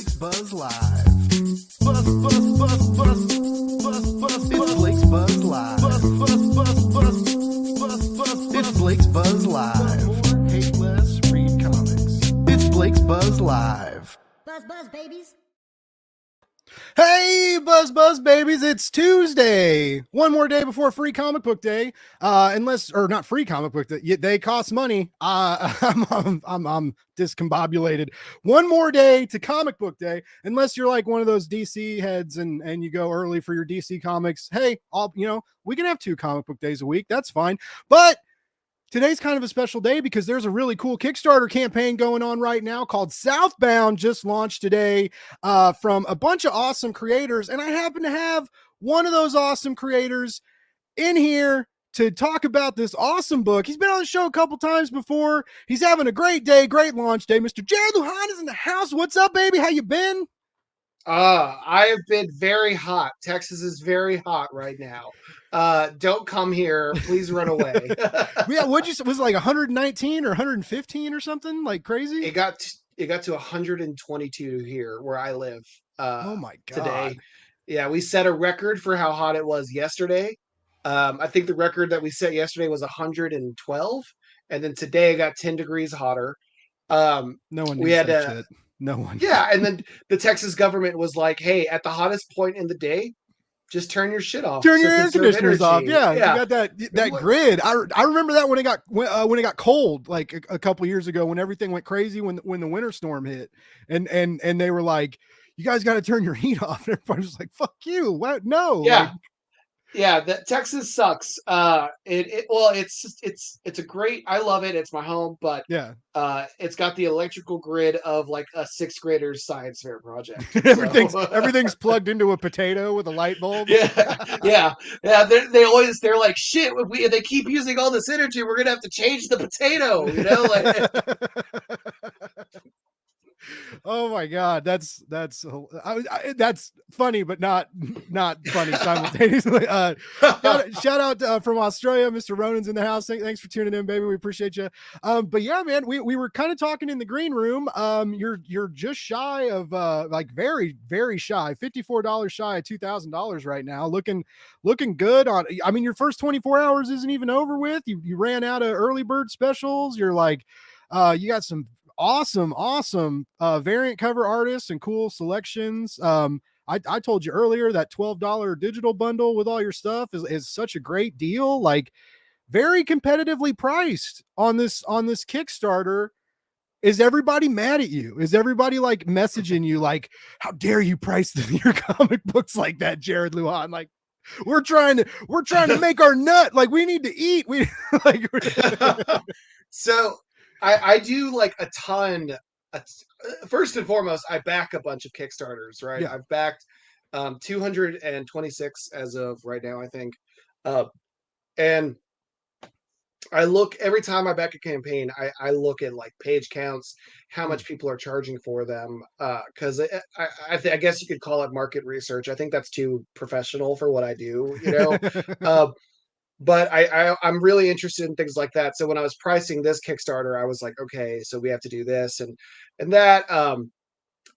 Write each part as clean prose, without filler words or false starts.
Blake's Buzz Live. Buzz, buzz, buzz, buzz, buzz, buzz. It's Blake's Buzz Live. Buzz, buzz, buzz, buzz, buzz, buzz. It's Blake's Buzz Live. More, hate less, read comics. It's Blake's Buzz Live. Buzz, buzz, babies. Hey, Buzz babies, it's Tuesday. One more day before Free Comic Book Day. Not Free Comic Book Day, they cost money. I'm discombobulated. One more day to Comic Book Day, unless you're like one of those DC heads and you go early for your DC comics. Hey, we can have 2 comic book days a week. That's fine. But today's kind of a special day because there's a really cool Kickstarter campaign going on right now called Southbound, just launched today from a bunch of awesome creators. And I happen to have one of those awesome creators in here to talk about this awesome book. He's been on the show a couple times before. He's having a great day, great launch day. Mr. Jared Lujan is in the house. What's up, baby? How you been? I have been very hot. Texas is very hot right now. Don't come here. Please run away. Yeah, was it like 119 or 115 or something like crazy? It got to 122 here where I live. Oh my God. Today. Yeah, we set a record for how hot it was yesterday. I think the record that we set yesterday was 112, and then today it got 10 degrees hotter. No one we had shit. No one. Yeah, and then the Texas government was like, "Hey, at the hottest point in the day, just turn your shit off. Turn your air conditioners off." Yeah, you got that grid. I remember that when it got cold, like a couple years ago, when everything went crazy when the winter storm hit, and they were like, "You guys got to turn your heat off." And everybody was like, "Fuck you! What? No." Yeah. Yeah, that Texas sucks. It's a great. I love it. It's my home, but yeah, it's got the electrical grid of like a 6th grader's science fair project. Everything's plugged into a potato with a light bulb. Yeah. They're like, shit. If they keep using all this energy, we're gonna have to change the potato. Oh my God, that's funny, but not funny simultaneously. Shout out from Australia, Mr. Ronan's in the house. Thanks for tuning in, baby. We appreciate you. But yeah, man, we were kind of talking in the green room. You're just shy of like very, very shy, $54 shy of $2,000 right now. Looking good on. I mean, your first 24 hours isn't even over with. You ran out of early bird specials. You're like, you got some awesome variant cover artists and cool selections. I told you earlier that $12 digital bundle with all your stuff is such a great deal, like very competitively priced on this Kickstarter. Is everybody mad at you? Is everybody like messaging you like, how dare you price your comic books like that, Jared Lujan? Like, we're trying to make our nut. Like, we need to eat. We like so I do like a ton. First and foremost, I back a bunch of Kickstarters, right? Yeah. I've backed 226 as of right now, I think. And I look every time I back a campaign, I look at like page counts, how much people are charging for them. Because I guess you could call it market research. I think that's too professional for what I do, But I'm really interested in things like that. So when I was pricing this Kickstarter, I was like, okay, so we have to do this and that.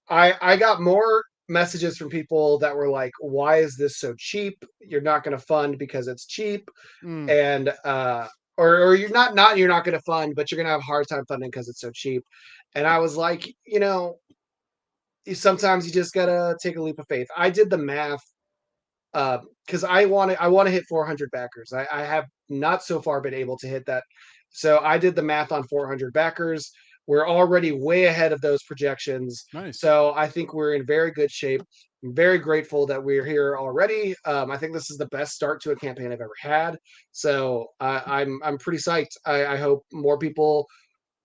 I got more messages from people that were like, why is this so cheap? You're not going to fund because it's cheap. And or you're not going to fund, but you're going to have a hard time funding because it's so cheap. And I was like, sometimes you just got to take a leap of faith. I did the math. Because I want to hit 400 backers. I have not so far been able to hit that. So I did the math on 400 backers. We're already way ahead of those projections. Nice. So I think we're in very good shape. I'm very grateful that we're here already. I think this is the best start to a campaign I've ever had. So I'm pretty psyched. I hope more people,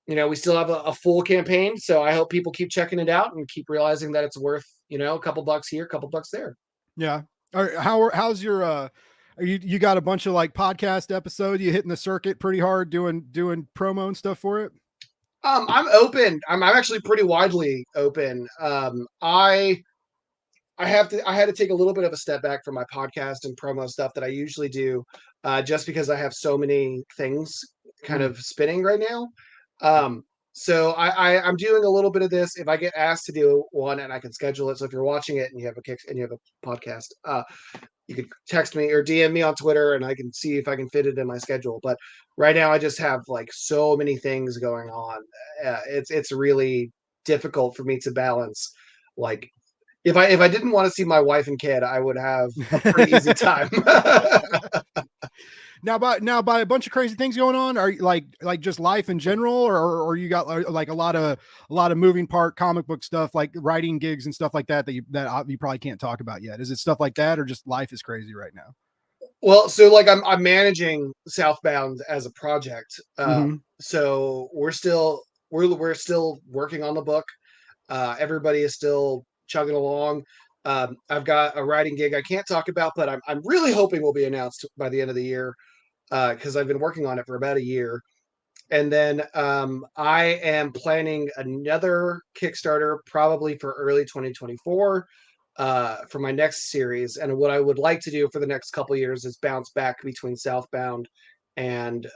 we still have a full campaign. So I hope people keep checking it out and keep realizing that it's worth, a couple bucks here, a couple bucks there. Yeah. How's your you got a bunch of like podcast episodes? You hitting the circuit pretty hard doing promo and stuff for it? I'm open. I'm actually pretty widely open. I had to take a little bit of a step back from my podcast and promo stuff that I usually do, just because I have so many things kind of spinning right now. So I'm doing a little bit of this. If I get asked to do one and I can schedule it. So if you're watching it and you have a kick and you have a podcast, you could text me or DM me on Twitter and I can see if I can fit it in my schedule. But right now I just have like so many things going on. It's really difficult for me to balance. Like if I didn't want to see my wife and kid, I would have a pretty easy time. Now by a bunch of crazy things going on, are you like just life in general, or you got like a lot of moving part comic book stuff, like writing gigs and stuff like that you probably can't talk about yet? Is it stuff like that, or just life is crazy right now? Well, so like I'm managing Southbound as a project. Mm-hmm. So we're still working on the book. Everybody is still chugging along. I've got a writing gig I can't talk about, but I'm really hoping will be announced by the end of the year because I've been working on it for about a year. And then I am planning another Kickstarter probably for early 2024 for my next series. And what I would like to do for the next couple years is bounce back between Southbound and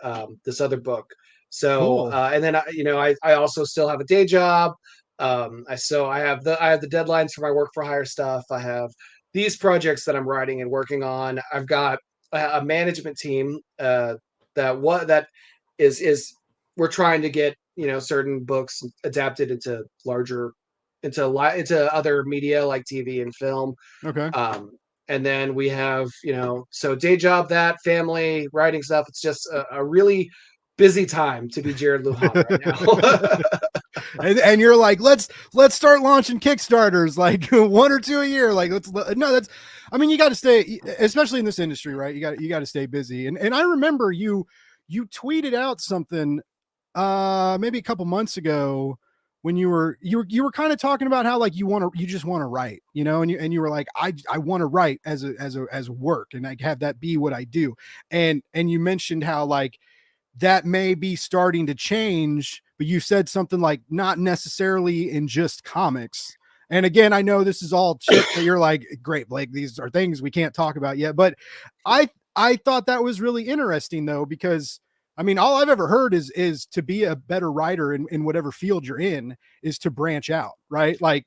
this other book. So Cool. and then I also still have a day job. I have the deadlines for my work for hire stuff. I have these projects that I'm writing and working on. I've got a management team that is we're trying to get certain books adapted into other media like TV and film. Okay. Um, and then we have so day job, that family, writing stuff. It's just a really busy time to be Jared Lujan right now. And you're like, let's start launching Kickstarters, like one or two a year. Like no, that's, I mean, you got to stay, especially in this industry, right? You got to stay busy. And I remember you tweeted out something maybe a couple months ago when you were kind of talking about how like you just want to write, and you were like, I want to write as work, and I have that be what I do. And you mentioned how like that may be starting to change, but you said something like not necessarily in just comics. And again, I know this is all shit that you're like, great, Blake, these are things we can't talk about yet. But I thought that was really interesting though, because I mean, all I've ever heard is to be a better writer in whatever field you're in is to branch out, right? Like,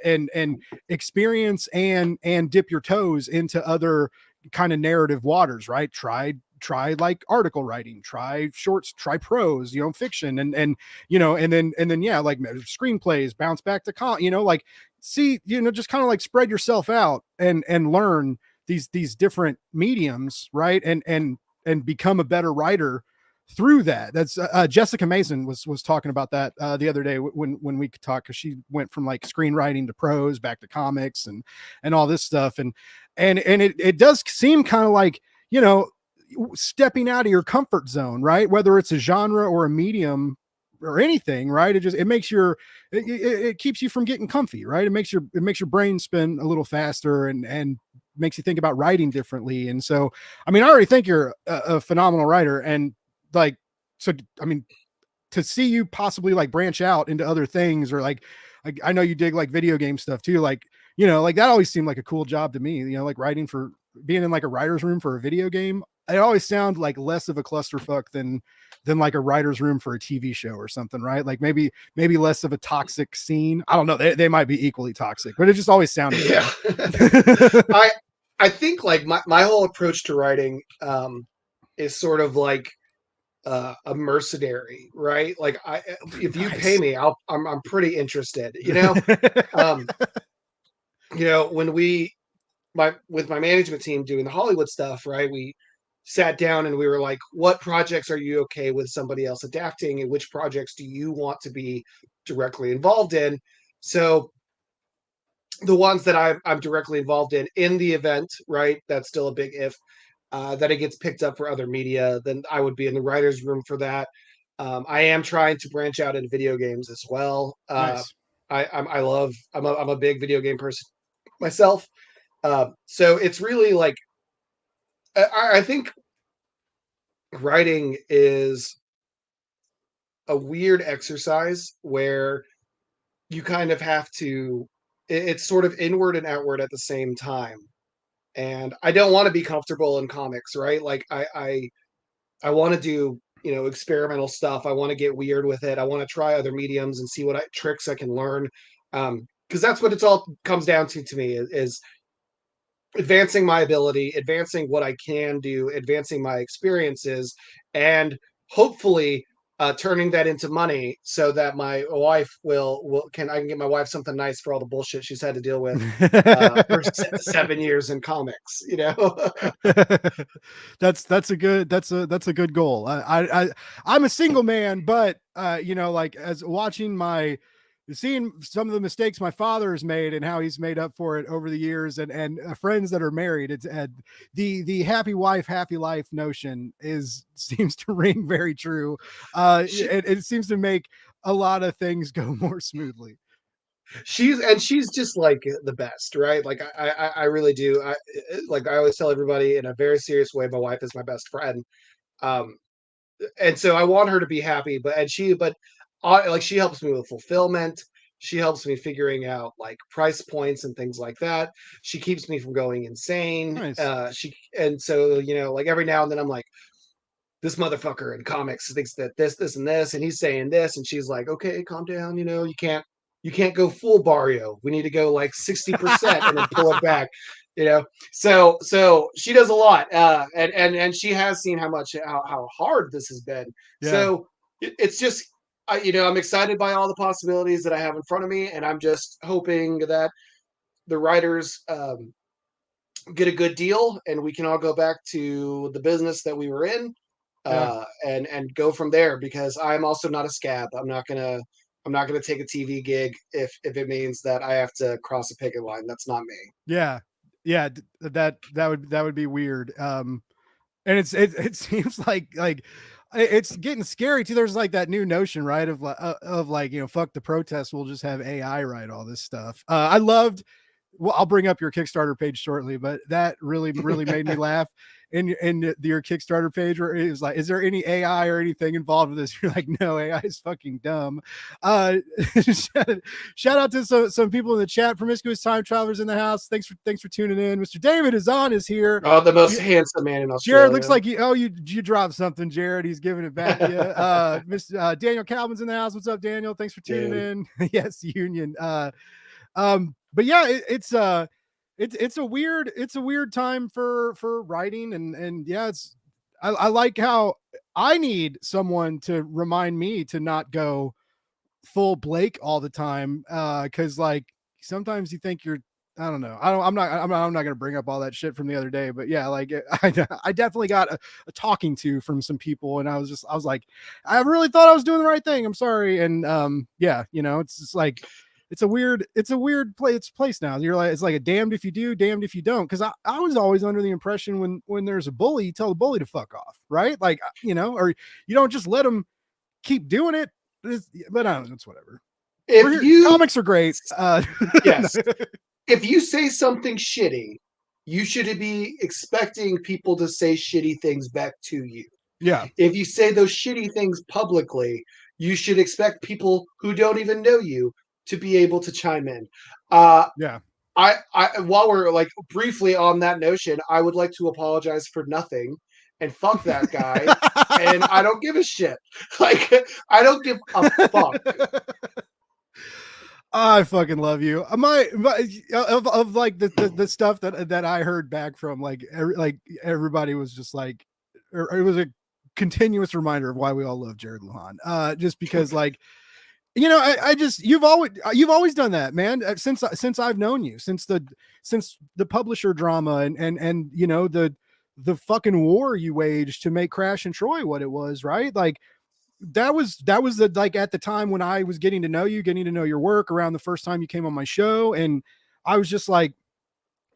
and experience and dip your toes into other kind of narrative waters, right? Try like article writing, try shorts, try prose, fiction, and then yeah, like screenplays, bounce back to like see, just kind of like spread yourself out and learn these different mediums, right? And become a better writer through that. That's Jessica Mason was talking about that the other day when we could talk, because she went from like screenwriting to prose back to comics and all this stuff, and it does seem kind of like stepping out of your comfort zone, right? Whether it's a genre or a medium or anything, right? It keeps you from getting comfy, right? It makes your brain spin a little faster and makes you think about writing differently. And so, I mean, I already think you're a phenomenal writer, and like, so I mean, to see you possibly like branch out into other things, or like I know you dig like video game stuff too, like like that always seemed like a cool job to me, like writing for being in like a writer's room for a video game. It always sound like less of a clusterfuck than like a writer's room for a TV show or something, right? Like maybe less of a toxic scene. I don't know, they might be equally toxic, but it just always sounded Yeah. I think like my whole approach to writing is sort of like a mercenary, right? Like if you pay nice. me, I'm pretty interested, um when with my management team doing the Hollywood stuff, right? We sat down and we were like, what projects are you okay with somebody else adapting, and which projects do you want to be directly involved in? So the ones that I'm directly involved in the event, right? That's still a big if. That it gets picked up for other media, then I would be in the writers' room for that. I am trying to branch out into video games as well. Nice. I'm a big video game person myself. So it's really like I think writing is a weird exercise where you kind of have to. It's sort of inward and outward at the same time, and I don't want to be comfortable in comics, right? Like I want to do experimental stuff. I want to get weird with it. I want to try other mediums and see what tricks I can learn. Because that's what it's all comes down to me is advancing my ability, advancing what I can do, advancing my experiences, and hopefully turning that into money so that my wife I can get my wife something nice for all the bullshit she's had to deal with for 7 years in comics. That's a good goal. I'm a single man, but like as watching seeing some of the mistakes my father has made and how he's made up for it over the years, and friends that are married, it's the happy wife happy life notion seems to ring very true. It seems to make a lot of things go more smoothly. She's just like the best, right? Like I really do. I always tell everybody in a very serious way, my wife is my best friend. Um, and so I want her to be happy, but she helps me with fulfillment. She helps me figuring out like price points and things like that. She keeps me from going insane. Nice. And so like every now and then I'm like, this motherfucker in comics thinks that this, and this, and he's saying this, and she's like, okay, calm down. You can't go full Barrio. We need to go like 60% and then pull it back. So she does a lot, and she has seen how hard this has been. Yeah. So it's just, I'm excited by all the possibilities that I have in front of me, and I'm just hoping that the writers get a good deal, and we can all go back to the business that we were in, and go from there. Because I'm also not a scab. I'm not gonna take a TV gig if it means that I have to cross a picket line. That's not me. Yeah. That would be weird. And it seems like it's getting scary too. There's like that new notion, right? Of like, fuck the protests. We'll just have AI write all this stuff. I loved, well, I'll bring up your Kickstarter page shortly, but that really made me laugh in your Kickstarter page, where it was like, is there any AI or anything involved with this? You're like, no, AI is fucking dumb. Shout out to some people in the chat. Promiscuous Time Travelers in the house. Thanks for tuning in. Mr. David is here. Oh, the most handsome man in Australia. Jared looks like you dropped something, Jared. He's giving it back to you. Mr. Daniel Calvin's in the house. What's up, Daniel? Thanks for tuning in. Yes, Union. But yeah, it's a weird time for writing, and yeah, I like how I need someone to remind me to not go full Blake all the time, because like sometimes you think you're, I don't know. I'm not going to bring up all that shit from the other day, but yeah, like I definitely got a talking to from some people, and I was like, I really thought I was doing the right thing. I'm sorry. And yeah, it's just like, it's a weird place now. You're like, it's like a damned if you do, damned if you don't. Cause I was always under the impression when there's a bully, you tell the bully to fuck off. Right. Like, or you don't just let them keep doing it. But I don't know, it's whatever. Comics are great. Yes. If you say something shitty, you should be expecting people to say shitty things back to you. Yeah. If you say those shitty things publicly, you should expect people who don't even know you to be able to chime in. Yeah. I while we're like briefly on that notion, I would like to apologize for nothing and fuck that guy. And I don't give a shit. Like, I don't give a fuck. I fucking love you. Of like the stuff that I heard back from like everybody was just like, it was a continuous reminder of why we all love Jared Lujan. Just because like, I just, you've always done that, man. Since I've known you, since the publisher drama and the fucking war you waged to make Crash and Troy what it was, right? Like that was the, like at the time when I was getting to know you, getting to know your work around the first time you came on my show. And I was just like,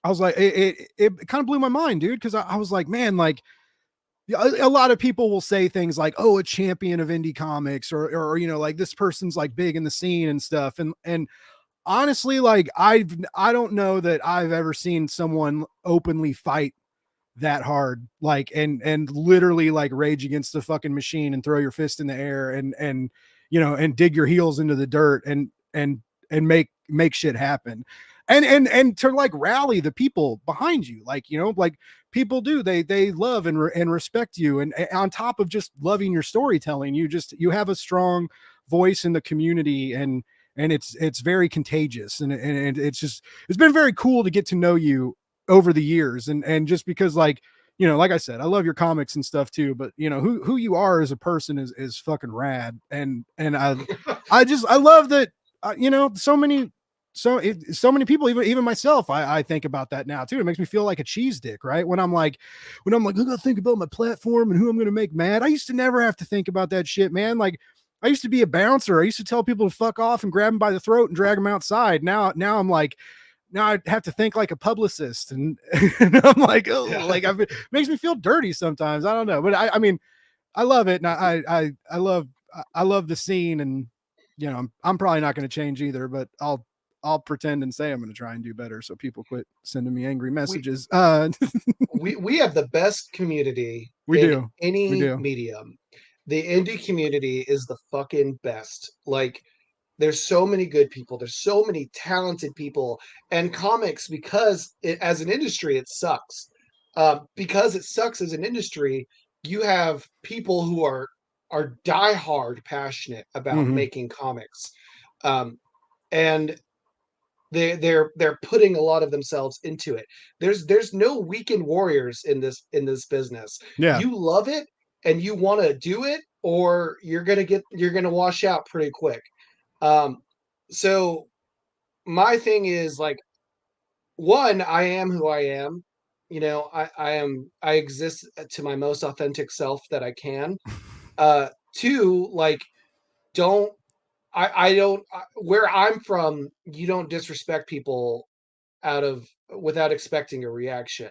it kind of blew my mind, dude. Cause I was like, man, like, a lot of people will say things like, oh, a champion of indie comics, or like this person's like big in the scene and stuff. And honestly, like I don't know that I've ever seen someone openly fight that hard, like, and literally like rage against the fucking machine and throw your fist in the air and dig your heels into the dirt and make shit happen. And to like rally the people behind you, like, like people do. They love and respect you, and on top of just loving your storytelling, you have a strong voice in the community, and it's very contagious, and it's been very cool to get to know you over the years, and just because, like, you know, like I said, I love your comics and stuff too, but you know who you are as a person is fucking rad, and I love that, you know, so many people, even myself, I think about that now too. It makes me feel like a cheese dick, right? When I'm like, I gotta think about my platform and who I'm gonna make mad. I used to never have to think about that shit, man. Like, I used to be a bouncer. I used to tell people to fuck off and grab them by the throat and drag them outside. Now I'm like, now I have to think like a publicist, and, and I'm like, oh, like it makes me feel dirty sometimes. I don't know, but I mean, I love it, and I love the scene, and you know, I'm probably not going to change either, but I'll pretend and say I'm going to try and do better, so people quit sending me angry messages. We have the best community We in do. any We do. medium. The indie community is the fucking best. Like, there's so many good people, there's so many talented people, and comics, because as an industry it sucks. Because it sucks as an industry, you have people who are diehard passionate about Mm-hmm. making comics, and they're putting a lot of themselves into it. There's no weekend warriors in this business. Yeah. You love it and you want to do it, or you're gonna wash out pretty quick. So my thing is, like, one, I am who I am. You know, I exist to my most authentic self that I can. Two, like, don't I don't where I'm from, you don't disrespect people out of without expecting a reaction.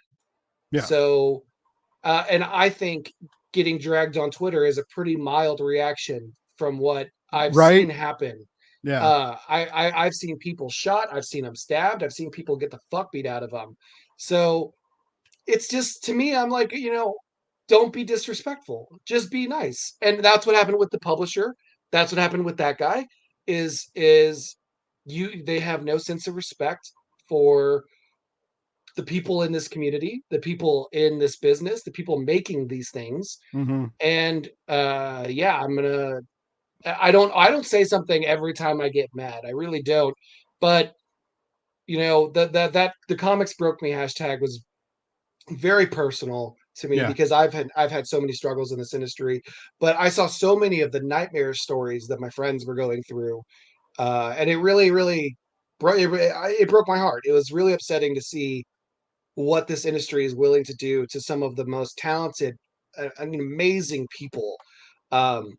Yeah. So, and I think getting dragged on Twitter is a pretty mild reaction from what I've Right. seen happen. Yeah. I've seen people shot, I've seen them stabbed, I've seen people get the fuck beat out of them. So it's just, to me, I'm like, you know, don't be disrespectful, just be nice. And that's what happened with the publisher. That's what happened with that guy. Is they have no sense of respect for the people in this community, the people in this business, the people making these things. Mm-hmm. And yeah, I don't say something every time I get mad. I really don't. But you know, that the comics broke me hashtag was very personal to me, Yeah. because I've had so many struggles in this industry, but I saw so many of the nightmare stories that my friends were going through, and it really it broke my heart. It was really upsetting to see what this industry is willing to do to some of the most talented, I mean, amazing people, um,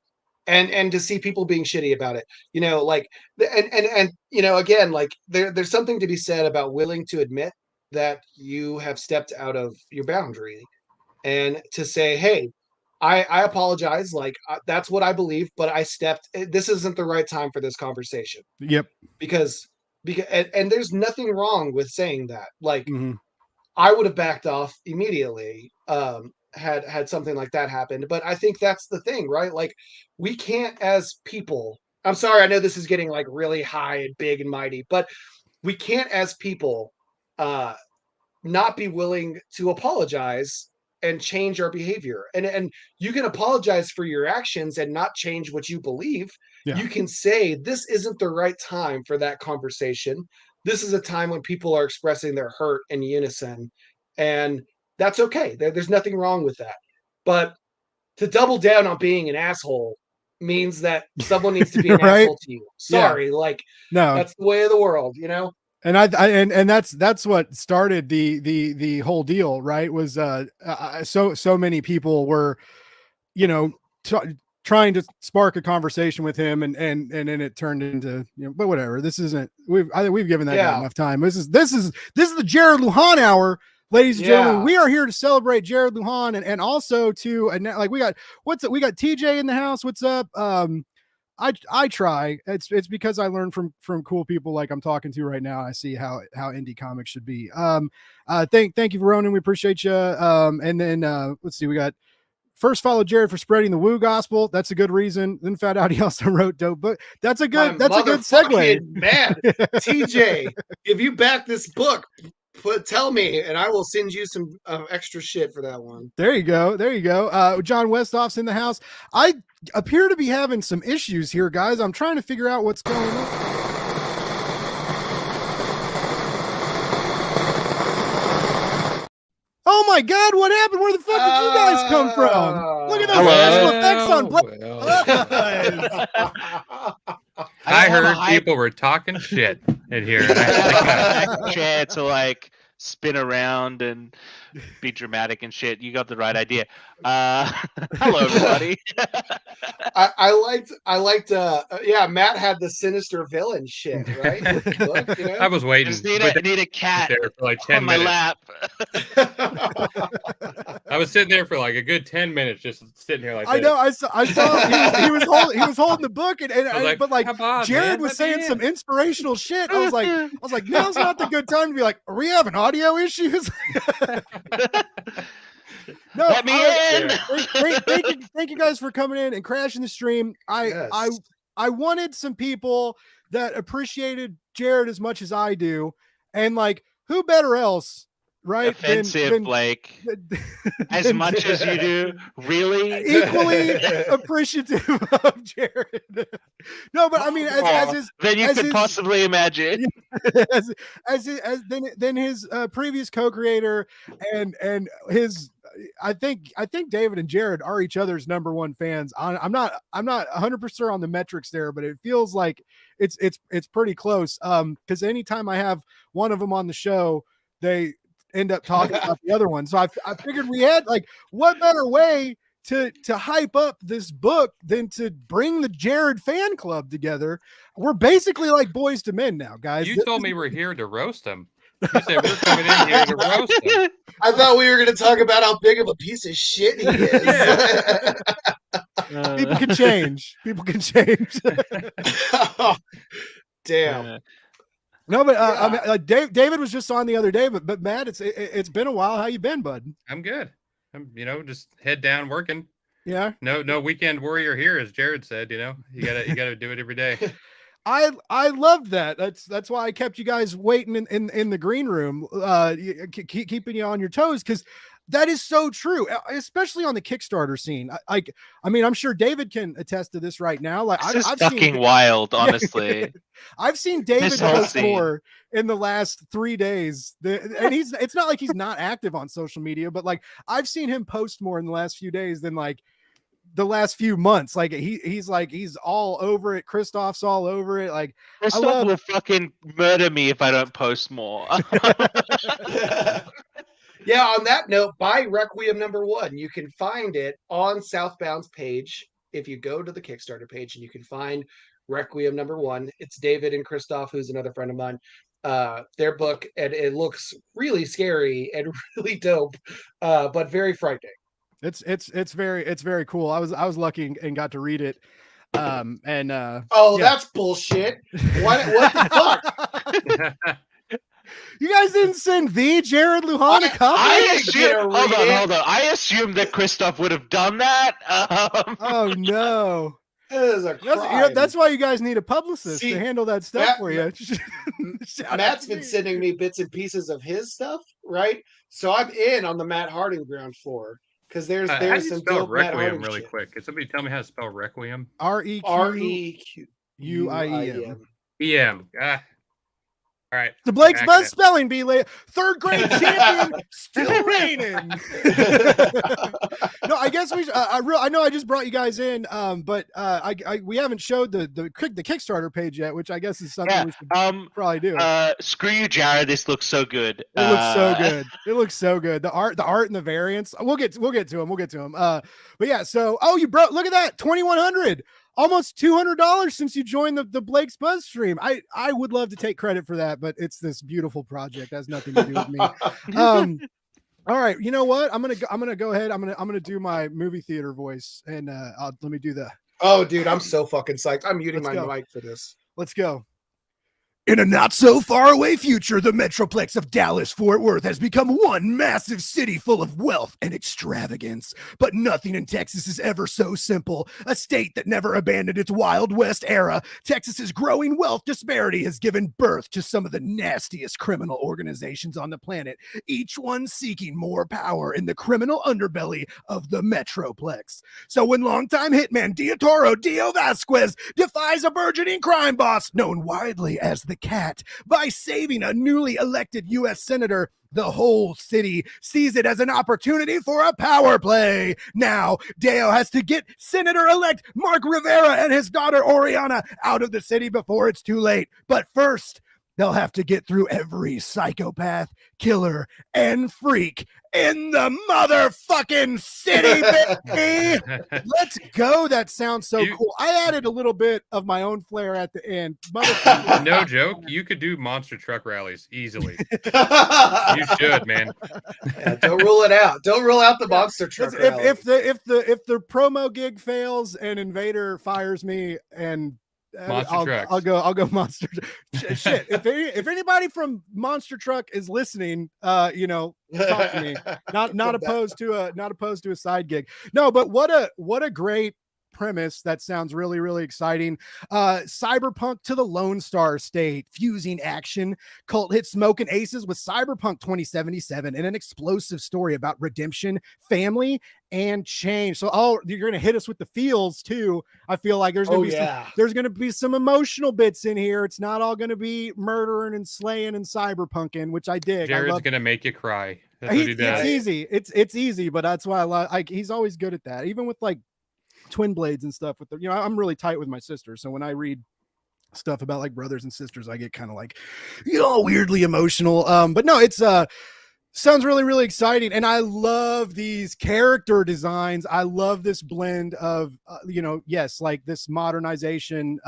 and to see people being shitty about it. You know, like, and you know, again, like, there's something to be said about willing to admit that you have stepped out of your boundary, and to say, hey, I apologize, like, that's what I believe, but this isn't the right time for this conversation. Yep. Because and there's nothing wrong with saying that. Like, Mm-hmm. I would have backed off immediately, had something like that happened. But I think that's the thing, right? Like, we can't, as people. I'm sorry, I know this is getting like really high and big and mighty, but we can't, as people, uh, not be willing to apologize and change our behavior. And you can apologize for your actions and not change what you believe. Yeah. You can say, this isn't the right time for that conversation. This is a time when people are expressing their hurt in unison, and that's okay. There's nothing wrong with that. But to double down on being an asshole means that someone needs to be an Right. asshole to you. Yeah. Sorry, like, No. that's the way of the world, you know? And and that's what started the whole deal, right? Was so many people were, you know, trying to spark a conversation with him, and then it turned into, you know, but whatever. This isn't, I think we've given that guy Yeah. enough time. This is the Jared Lujan hour, ladies and gentlemen. We are here to celebrate Jared Lujan, and also to, and like, we got TJ in the house. What's up? I try. It's because I learn from cool people like I'm talking to right now. I see how indie comics should be. Thank you, Ronan. We appreciate you. And then let's see. We got, first follow Jared for spreading the woo gospel. That's a good reason. Then found out he also wrote dope book. That's a good segue. Man, TJ, if you back this book, tell me, and I will send you some extra shit for that one. There you go. There you go. John Westhoff's in the house. I appear to be having some issues here, guys. I'm trying to figure out what's going on. Oh my God, what happened? Where the fuck did you guys come from? Look at those special effects on I heard people were talking shit in here. Chair to like spin around and be dramatic and shit. You got the right idea. Hello, everybody. I liked yeah, Matt had the sinister villain shit, right? Look, you know? I was waiting. Just need a cat there for like 10 on my minutes. lap. I was sitting there for like a good 10 minutes, just sitting here like I know. I saw him. He was holding the book, but Jared was saying some inspirational shit. I was like, now's not the good time to be like, are we having audio issues? No, Let me in. Thank you guys for coming in and crashing the stream. I wanted some people that appreciated Jared as much as I do, and like, who better else, right? Offensive, Blake. As much as you do, really? Equally appreciative of Jared. No, but I mean, then you could possibly imagine. Than his previous co-creator and his. I think David and Jared are each other's number one fans. I'm not 100% on the metrics there, but it feels like it's pretty close. Because anytime I have one of them on the show, they end up talking about the other one. So I figured we had, like, what better way to hype up this book than to bring the Jared fan club together. We're basically like Boys to Men now, guys. You told me we're here to roast him. You said we're coming in here to roast him. I thought we were going to talk about how big of a piece of shit he is. People can change. People can change. Oh, damn. No, but I mean, David was just on the other day, but Matt, it's been a while. How you been, bud? I'm good. I'm just head down working. Yeah. No weekend warrior here, as Jared said. You gotta do it every day. I loved that. That's why I kept you guys waiting in the green room, keeping you on your toes, because that is so true, especially on the Kickstarter scene. I mean, I'm sure David can attest to this right now. Like, I've fucking wild, honestly. I've seen David post more in the last 3 days, and it's not like he's not active on social media, but like, I've seen him post more in the last few days than like the last few months. Like, he's all over it. Christoph's all over it. Like, Christoph will fucking murder me if I don't post more. Yeah, on that note, buy Requiem #1. You can find it on Southbound's page. If you go to the Kickstarter page, and you can find Requiem #1. It's David and Christoph, who's another friend of mine. Their book, and it looks really scary and really dope, but very frightening. It's very cool. I was lucky and got to read it. That's bullshit. What the fuck? You guys didn't send the Jared Lujan a copy? Hold on. I assumed that Christoph would have done that. Oh no. That's why you guys need a publicist to handle that stuff for you. Matt's been sending me bits and pieces of his stuff, right? So I'm in on the Matt Harding ground floor, because there's some dope Requiem really quick. Can somebody tell me how to spell Requiem? REQUIEM. EM. All right. The Blake's Buzz Spelling Bee, third grade champion, still reigning. No, I guess I know I just brought you guys in, but we haven't showed the Kickstarter page yet, which I guess is something we should probably do. Screw you, Jared. This looks so good. It looks so good. It looks so good. The art and the variants. We'll get to them. But yeah. So look at that, 2,100. Almost $200 since you joined the Blake's Buzz stream. I would love to take credit for that, but it's this beautiful project. It has nothing to do with me. All right, you know what? I'm gonna go ahead. I'm gonna do my movie theater voice, and let me do the. Oh, dude, I'm so fucking psyched. I'm muting my mic for this. Let's go. In a not so far away future, the Metroplex of Dallas-Fort Worth has become one massive city full of wealth and extravagance. But nothing in Texas is ever so simple. A state that never abandoned its Wild West era, Texas's growing wealth disparity has given birth to some of the nastiest criminal organizations on the planet, each one seeking more power in the criminal underbelly of the Metroplex. So when longtime hitman Diotoro Dio Vasquez defies a burgeoning crime boss known widely as the Cat by saving a newly elected U.S. senator, the whole city sees it as an opportunity for a power play. Now, Deo has to get Senator-elect Mark Rivera and his daughter Oriana out of the city before it's too late. But first, they'll have to get through every psychopath, killer, and freak in the motherfucking city, baby. Let's go. That sounds so cool. I added a little bit of my own flair at the end. No joke. You could do monster truck rallies easily. You should, man. Yeah, don't rule it out. Don't rule out the monster truck rally. If the promo gig fails and Invader fires me and I'll go monster. Shit. If anybody from Monster Truck is listening, talk to me. Not opposed to a side gig. No, but what a great premise. That sounds really, really exciting. Cyberpunk to the Lone Star State, fusing action, cult hit Smoking Aces with Cyberpunk 2077 and an explosive story about redemption, family, and change. So you're gonna hit us with the feels too. I feel like there's gonna be some emotional bits in here. It's not all gonna be murdering and slaying and cyberpunking, which I dig. Jared's gonna make you cry. That's what he does. It's easy. It's easy, but that's why I like. He's always good at that. Even with like twin blades and stuff. With I'm really tight with my sister, so when I read stuff about like brothers and sisters, I get kind of like weirdly emotional. But no, it's sounds really, really exciting. And I love these character designs. I love this blend of, yes, like this modernization,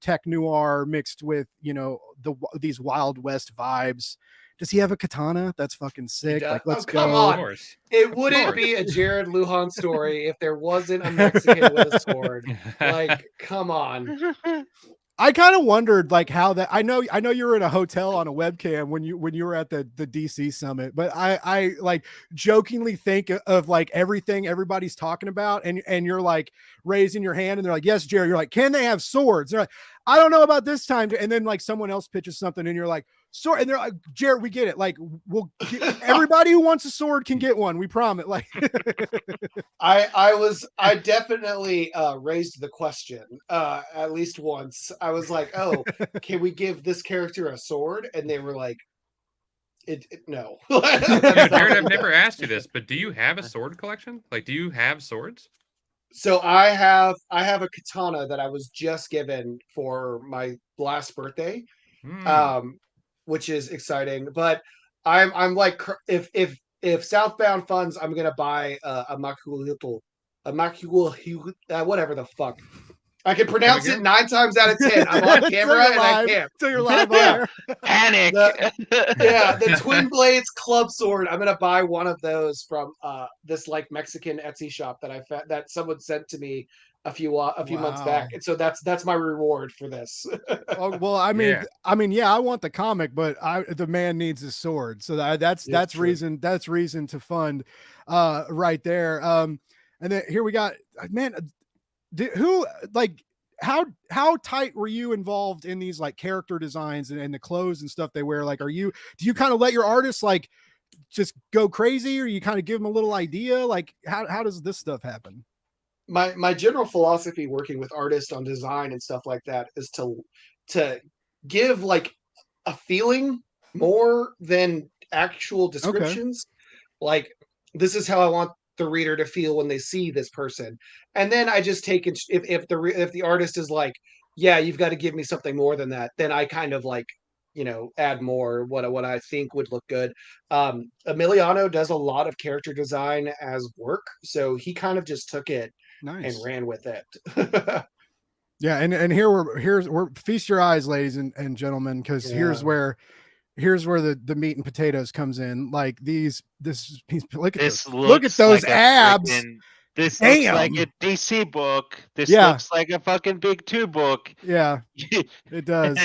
tech noir mixed with, these Wild West vibes. Does he have a katana? That's fucking sick. Like, let's go. Come on. It wouldn't be a Jared Lujan story if there wasn't a Mexican with a sword. Like, come on. I kind of wondered like how that. I know you were in a hotel on a webcam when you were at the DC summit, but I like jokingly think of like everything everybody's talking about, and you're like raising your hand, and they're like, "Yes, Jared." You're like, "Can they have swords?" They're like, "I don't know about this time," and then like someone else pitches something, and you're like, "Sword," and they're like, "Jared, we get it. Like, we'll get, everybody who wants a sword can get one. We promise." Like, I definitely raised the question at least once. I was like, "Oh, can we give this character a sword?" And they were like, "No." Jared, I've never asked you this, but do you have a sword collection? Like, do you have swords? So I have a katana that I was just given for my last birthday. Which is exciting, but I'm like, if Southbound funds, I'm gonna buy a Maculito, whatever the fuck. I can pronounce it 9 times out of 10. I'm on camera and I can't. So you're live on Panic. The Twin Blades Club Sword. I'm gonna buy one of those from this like Mexican Etsy shop that someone sent to me a few months back, and so that's my reward for this. Well, I mean, yeah, I want the comic, but the man needs a sword, so that's reason to fund, right there. And then here we got, man, how tight were you involved in these like character designs and the clothes and stuff they wear? Like, do you kind of let your artists like just go crazy, or you kind of give them a little idea? Like, how does this stuff happen? My general philosophy working with artists on design and stuff like that is to give like a feeling more than actual descriptions. Okay. Like, this is how I want the reader to feel when they see this person, and then I just take it. If the artist is like, yeah, you've got to give me something more than that, then I kind of like, add more what I think would look good. Emiliano does a lot of character design as work, so he kind of just took it and ran with it. Yeah, and we're feast your eyes, ladies and gentlemen, because here's where the meat and potatoes comes in. Like look at those abs. This looks like a DC book. This looks like a fucking Big Two book. Yeah, it does.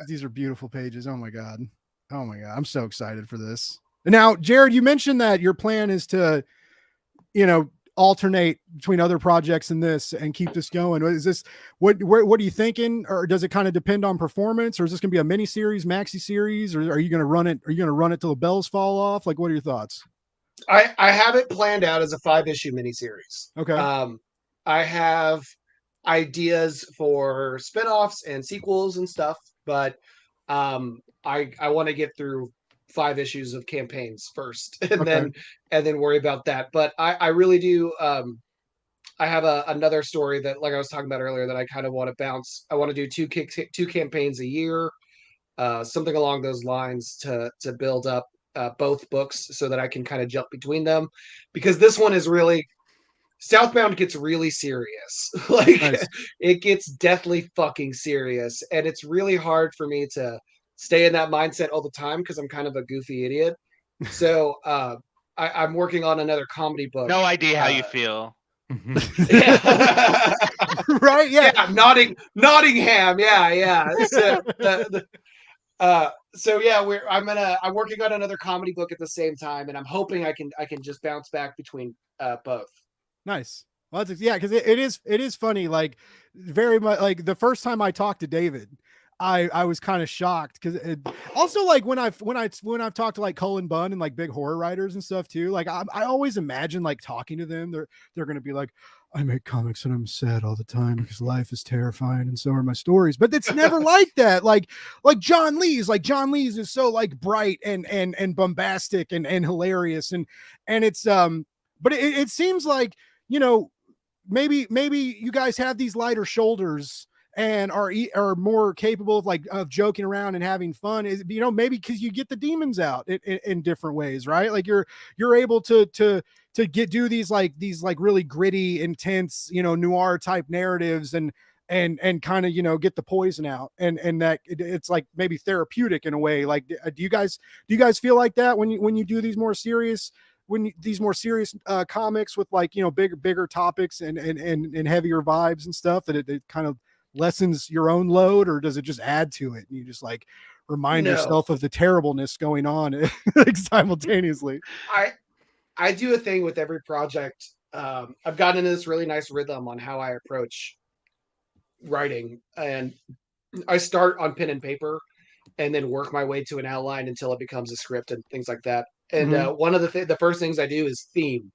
These are beautiful pages. Oh my god, I'm so excited for this. Now, Jared, you mentioned that your plan is to, alternate between other projects and this and keep this going. Is this what are you thinking, or does it kind of depend on performance, or is this going to be a mini series, maxi series, or are you going to run it? Are you going to run it till the bells fall off? Like, what are your thoughts? I have it planned out as a 5-issue miniseries. Okay. I have ideas for spinoffs and sequels and stuff, but I want to get through 5 issues of campaigns first, and Okay. then worry about that. But I really do. I have another story that, like I was talking about earlier, that I kind of want to bounce. I want to do two campaigns a year, something along those lines, to build up both books so that I can kind of jump between them, because this one is really, Southbound gets really serious. Like, Nice. it gets deathly fucking serious, and it's really hard for me to stay in that mindset all the time because I'm kind of a goofy idiot. So I'm working on another comedy book. No idea how you feel. Yeah. Right? Yeah. Yeah, Nottingham. Yeah. So yeah, I'm working on another comedy book at the same time, and I'm hoping I can just bounce back between both. Nice. Well, because it is funny. Like, very much like the first time I talked to David, I was kind of shocked, because also, like, when I've talked to like Cullen Bunn and like big horror writers and stuff too, like I always imagine, like, talking to them, they're gonna be like, I make comics and I'm sad all the time because life is terrifying and so are my stories. But it's never like that. Like John Lee's is so like bright and bombastic and hilarious, and it's but it seems like, maybe you guys have these lighter shoulders and are more capable of joking around and having fun, is, maybe because you get the demons out in different ways, right? Like, you're able to do these really gritty, intense, noir type narratives, and kind of, get the poison out, and that it's like maybe therapeutic in a way. Like, do you guys feel like that when you do these more serious comics with, like, bigger topics and heavier vibes and stuff, that it kind of lessens your own load, or does it just add to it, and you just like remind yourself of the terribleness going on like simultaneously? I do a thing with every project. I've gotten into this really nice rhythm on how I approach writing, and I start on pen and paper and then work my way to an outline until it becomes a script and things like that. And one of the first things I do is theme.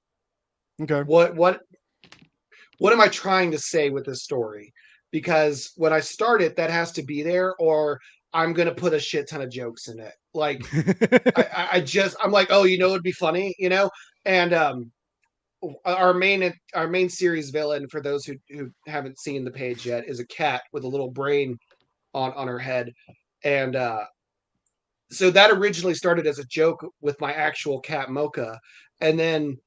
Okay. What am I trying to say with this story? Because when I start it, that has to be there, or I'm gonna put a shit ton of jokes in it. Like, I'm like, oh, it'd be funny, And our main series villain, for those who haven't seen the page yet, is a cat with a little brain on her head, and so that originally started as a joke with my actual cat Mocha, and then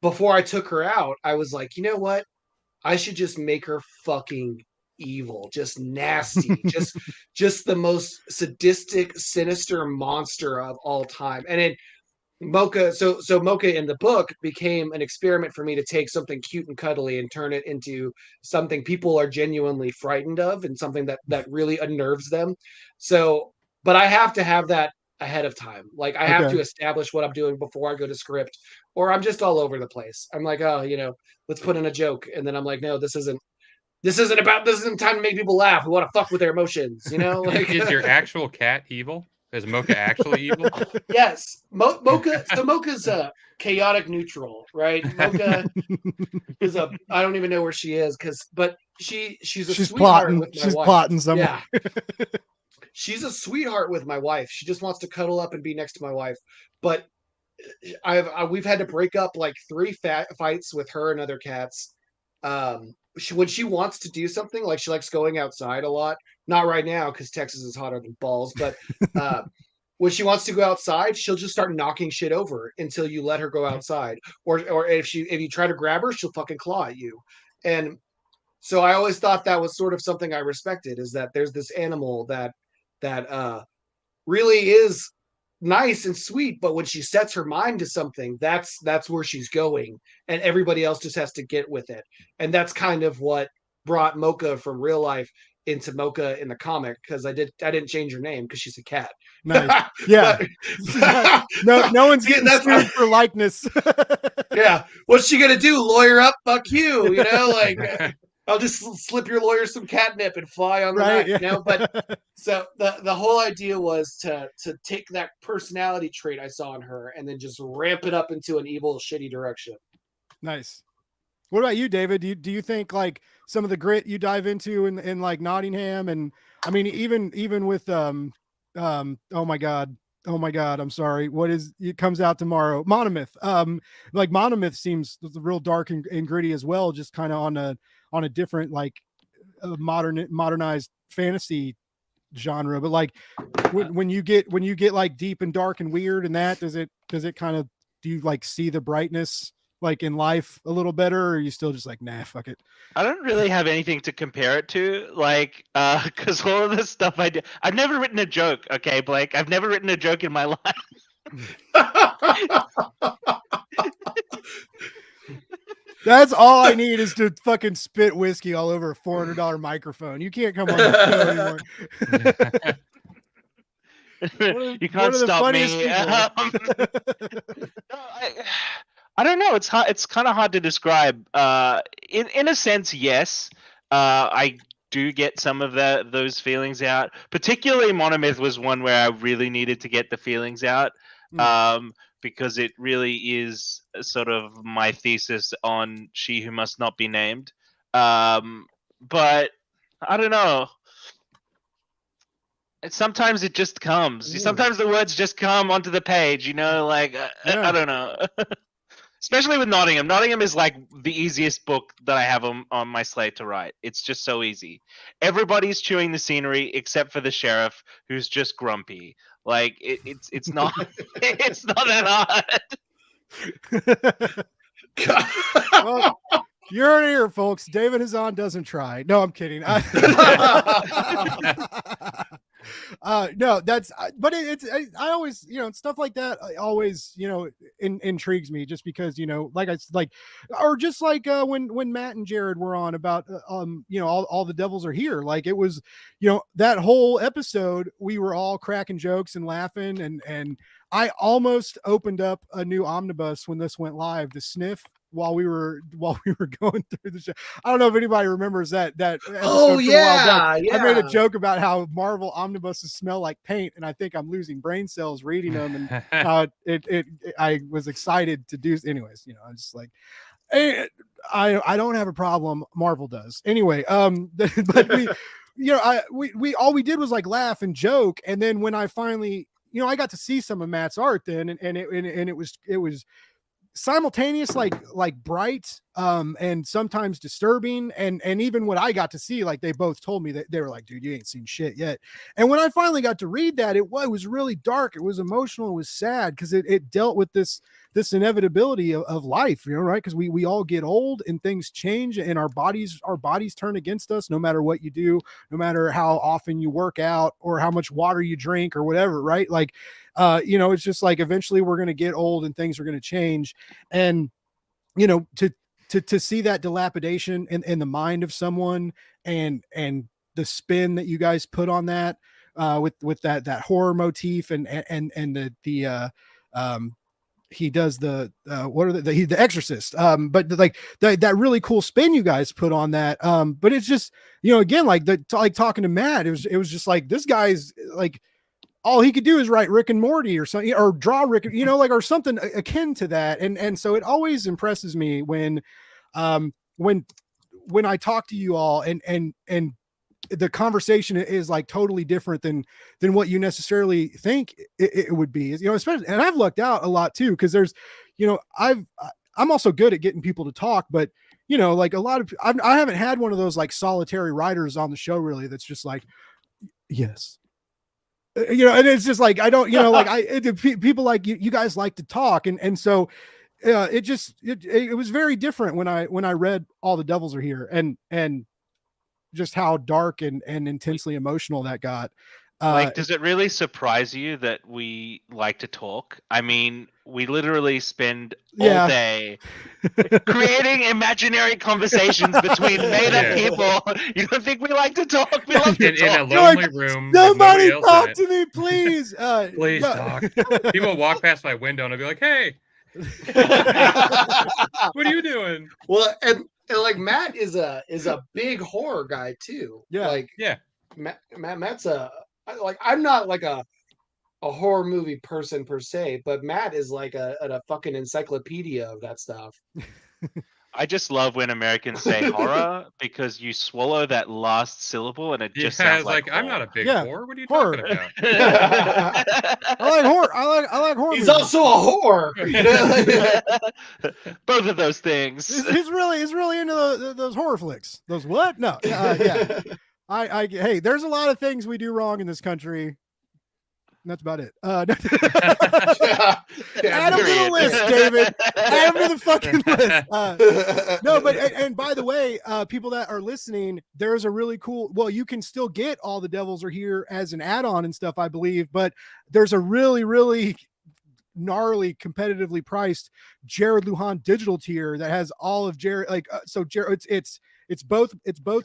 before I took her out, I was like, you know what? I should just make her fucking evil, just nasty, just the most sadistic, sinister monster of all time. And then Mocha, so Mocha in the book became an experiment for me to take something cute and cuddly and turn it into something people are genuinely frightened of, and something that really unnerves them. So, but I have to have that ahead of time. Like, I have to establish what I'm doing before I go to script, or I'm just all over the place. I'm like, oh, let's put in a joke, and then I'm like, no, this isn't time to make people laugh. We want to fuck with their emotions, Like, Is your actual cat evil? Is Mocha actually evil? yes, Mocha. So Mocha's a chaotic neutral, right? Mocha is I don't even know where she is, but she's a sweetheart plotting. with my She's wife. plotting somewhere. Yeah, she's a sweetheart with my wife. She just wants to cuddle up and be next to my wife. But we've had to break up like 3 fights with her and other cats. When she wants to do something, like, she likes going outside a lot. Not right now because Texas is hotter than balls, but when she wants to go outside, she'll just start knocking shit over until you let her go outside. Or if you try to grab her, she'll fucking claw at you. And so I always thought that was sort of something I respected, is that there's this animal that really is nice and sweet, but when she sets her mind to something, that's where she's going, and everybody else just has to get with it. And that's kind of what brought Mocha from real life into Mocha in the comic because I didn't change her name because she's a cat. Nice. Yeah. No one's getting that's sued for likeness. yeah. What's she gonna do? Lawyer up? Fuck you. You know, like I'll just slip your lawyer some catnip and fly on the Right. knife. You know, but so the whole idea was to take that personality trait I saw in her and then just ramp it up into an evil, shitty direction. Nice. What about you, David? Do you think like some of the grit you dive into in like Nottingham, and I mean even with oh my god, I'm sorry, what is it comes out tomorrow, Monomyth, like Monomyth seems real dark and gritty as well, just kind of on a different like modernized fantasy genre, but like when you get like deep and dark and weird and that, does it kind of, do you like see the brightness like in life a little better, or are you still just like, nah, fuck it? I don't really have anything to compare it to, like, because all of this stuff I do, I've never written a joke, okay, Blake? I've never written a joke in my life. That's all I need is to fucking spit whiskey all over a $400 microphone. You can't come on the show anymore. You can't stop me. No, I don't know. It's hard. It's kind of hard to describe. In a sense, yes. I do get some of those feelings out. Particularly, Monomyth was one where I really needed to get the feelings out. Because it really is sort of my thesis on She Who Must Not Be Named. But I don't know. Sometimes it just comes. Sometimes the words just come onto the page, you know, like, I don't know. Especially with Nottingham. Nottingham is like the easiest book that I have on my slate to write. It's just so easy. Everybody's chewing the scenery except for the sheriff, who's just grumpy. Like it's not it's not that hard. Well, you're here, folks. David Hazan doesn't try. No, I'm kidding. No, that's, but I always, you know, stuff like that always, you know, intrigues me, just because, you know, like or just like when Matt and Jared were on about, you know, all the devils are here. Like it was, you know, that whole episode, we were all cracking jokes and laughing, and I almost opened up a new omnibus when this went live, to sniff while we were going through the show. I don't know if anybody remembers that episode. Oh yeah, yeah. I made a joke about how Marvel omnibuses smell like paint, and I think I'm losing brain cells reading them, and I was excited to do. Anyways, you know, I'm just like, I don't have a problem. Marvel does anyway. But we, you know, we all we did was like laugh and joke, and then when I finally, you know, I got to see some of Matt's art then, and it was simultaneous, like bright, and sometimes disturbing, and even what I got to see, like they both told me that they were like, dude, you ain't seen shit yet. And when I finally got to read that, it was really dark, it was emotional, it was sad, because it dealt with this inevitability of life, you know, right? Because we all get old and things change, and our bodies turn against us, no matter what you do, no matter how often you work out or how much water you drink or whatever, right? Like, you know, it's just like eventually we're going to get old and things are going to change. And, you know, to see that dilapidation in the mind of someone, and the spin that you guys put on that, with that horror motif, and the he does the what are the Exorcist, but like that really cool spin you guys put on that, but it's just, you know, again, like talking to Matt, it was just like, this guy's like, all he could do is write Rick and Morty or something, or draw Rick, you know, like, or something akin to that. And so it always impresses me when I talk to you all, and the conversation is like totally different than what you necessarily think it would be, you know, especially, and I've lucked out a lot too, because there's, you know, I'm also good at getting people to talk, but, you know, like a lot of, I haven't had one of those like solitary writers on the show really, that's just like, yes, you know, and it's just like, I don't, you know, like people like you guys like to talk. And so it was very different when I read All the Devils Are Here, and just how dark and intensely emotional that got. Like, does it really surprise you that we like to talk? I mean, we literally spend all Yeah. day creating imaginary conversations between made-up Yeah. people. You don't think we like to talk? We love to in a talk. You're like, lonely room with nobody somebody else talk in it. to me, please. Please no. talk. People walk past my window and I'll be like, "Hey, what are you doing?" Well, and like Matt is a big horror guy too. Yeah. Like Yeah. Matt's I'm not like a horror movie person per se, but Matt is like a fucking encyclopedia of that stuff. I just love when Americans say horror because you swallow that last syllable and it just Yeah, I sounds was like I'm not a big Yeah, whore. What are you horror. talking about? I like horror. I like horror. He's movies. also a whore. Both of those things. He's really into those horror flicks. Those what? No. Yeah. Hey, there's a lot of things we do wrong in this country. And that's about it. Add him to the list, David. Add him to the fucking list. No, but and by the way, people that are listening, there's a really cool. Well, you can still get All the Devils Are Here as an add-on and stuff, I believe. But there's a really gnarly, competitively priced Jared Lujan digital tier that has all of Jared. Like, so Jared, it's both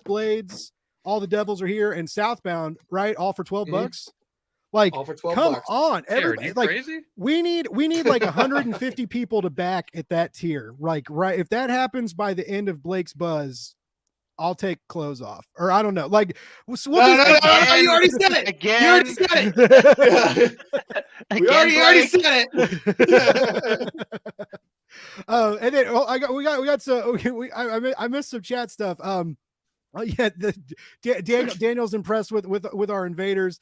Blades. All the Devils Are Here and Southbound, right? All for $12. Like, all for $12. Come on, Jared, you like, crazy? we need like 150 people to back at that tier. Like, right, if that happens by the end of Blake's Buzz, I'll take clothes off, or I don't know. Like, No, you already said it. Again. You already said it. We already said it. And then I missed some chat stuff. Oh yeah, Daniel's impressed with our invaders.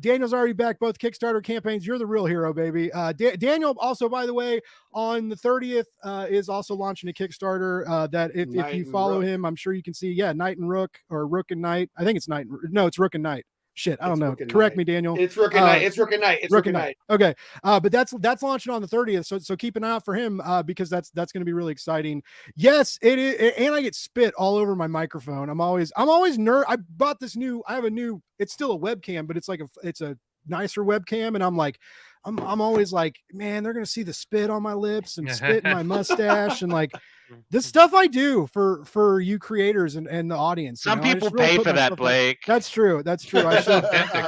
Daniel's already backed both Kickstarter campaigns. You're the real hero, baby. Daniel also, by the way, on the 30th is also launching a Kickstarter that if you follow him, I'm sure you can see. Yeah, Knight and Rook, or Rook and Knight. I think it's Knight. No, it's Rook and Knight. Shit, I don't know. Correct me, Daniel. It's Rook and Knight. It's Rook and Knight. It's Rook and Knight. Okay, but that's launching on the 30th. So keep an eye out for him because that's going to be really exciting. Yes, it is, and I get spit all over my microphone. I'm always I bought this new. I have a new. It's still a webcam, but it's a nicer webcam, and I'm like, I'm always like, man, they're gonna see the spit on my lips and spit in my mustache, and like this stuff I do for you creators and the audience. Some people pay for that, Blake. That's true. I should.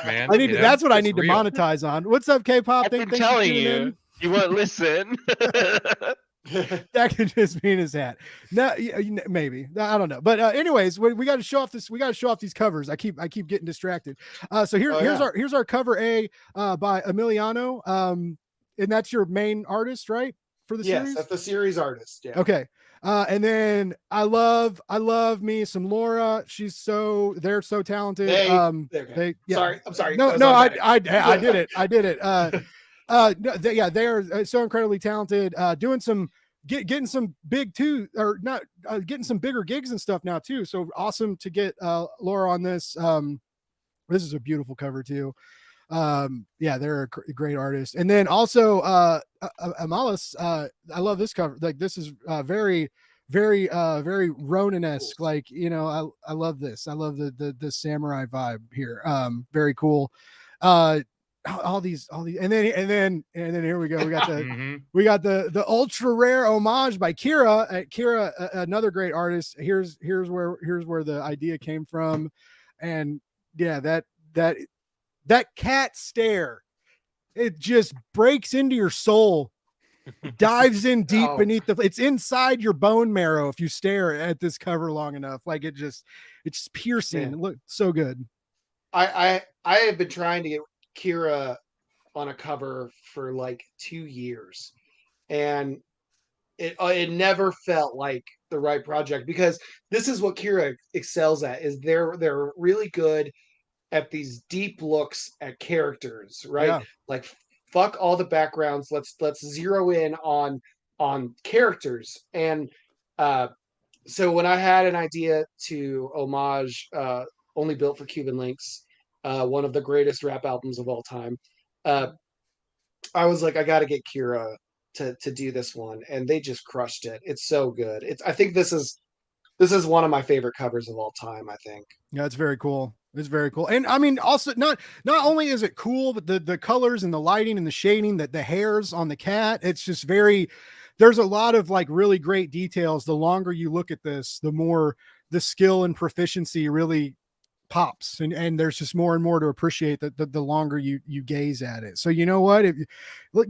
Man. I need. That's what I need to monetize on. What's up, K-pop? I've been telling you. You won't listen. That could just be in his hat. No, maybe. I don't know. But anyways, we got to show off this. We got to show off these covers. I keep getting distracted. So here's our cover A by Emiliano. And that's your main artist, right? For the series? Yes, that's the series artist. Yeah. Okay. And then I love me some Laura. They're so talented. Okay. Sorry, I'm sorry. No, I did it. I did it. They are so incredibly talented. Doing some getting some big too, or not getting some bigger gigs and stuff now too. So awesome to get Laura on this. This is a beautiful cover too. They're a great artist. And then also Amalis, I love this cover. Like, this is very Ronin-esque. Like, I love this. I love the samurai vibe here. Very cool. All these and then here we go. We got the we got the ultra rare homage by Kira. Another great artist. Here's where the idea came from. And yeah, that cat stare, it just breaks into your soul, dives in deep beneath it's inside your bone marrow if you stare at this cover long enough. Like, it's just piercing. It looks so good. I have been trying to get Kira on a cover for like 2 years, and it never felt like the right project, because this is what Kira excels at, is they're really good at these deep looks at characters, right? Yeah. Like, fuck all the backgrounds. Let's zero in on characters. And so when I had an idea to homage Only Built for Cuban Links, one of the greatest rap albums of all time, I was like, I got to get Kira to do this one, and they just crushed it. It's so good. I think this is one of my favorite covers of all time, I think. Yeah, it's very cool. It's very cool. And I mean, also not only is it cool, but the colors and the lighting and the shading, that the hairs on the cat, it's just very, there's a lot of like really great details. The longer you look at this, the more the skill and proficiency really pops, and there's just more and more to appreciate the longer you gaze at it. So you know what, if look,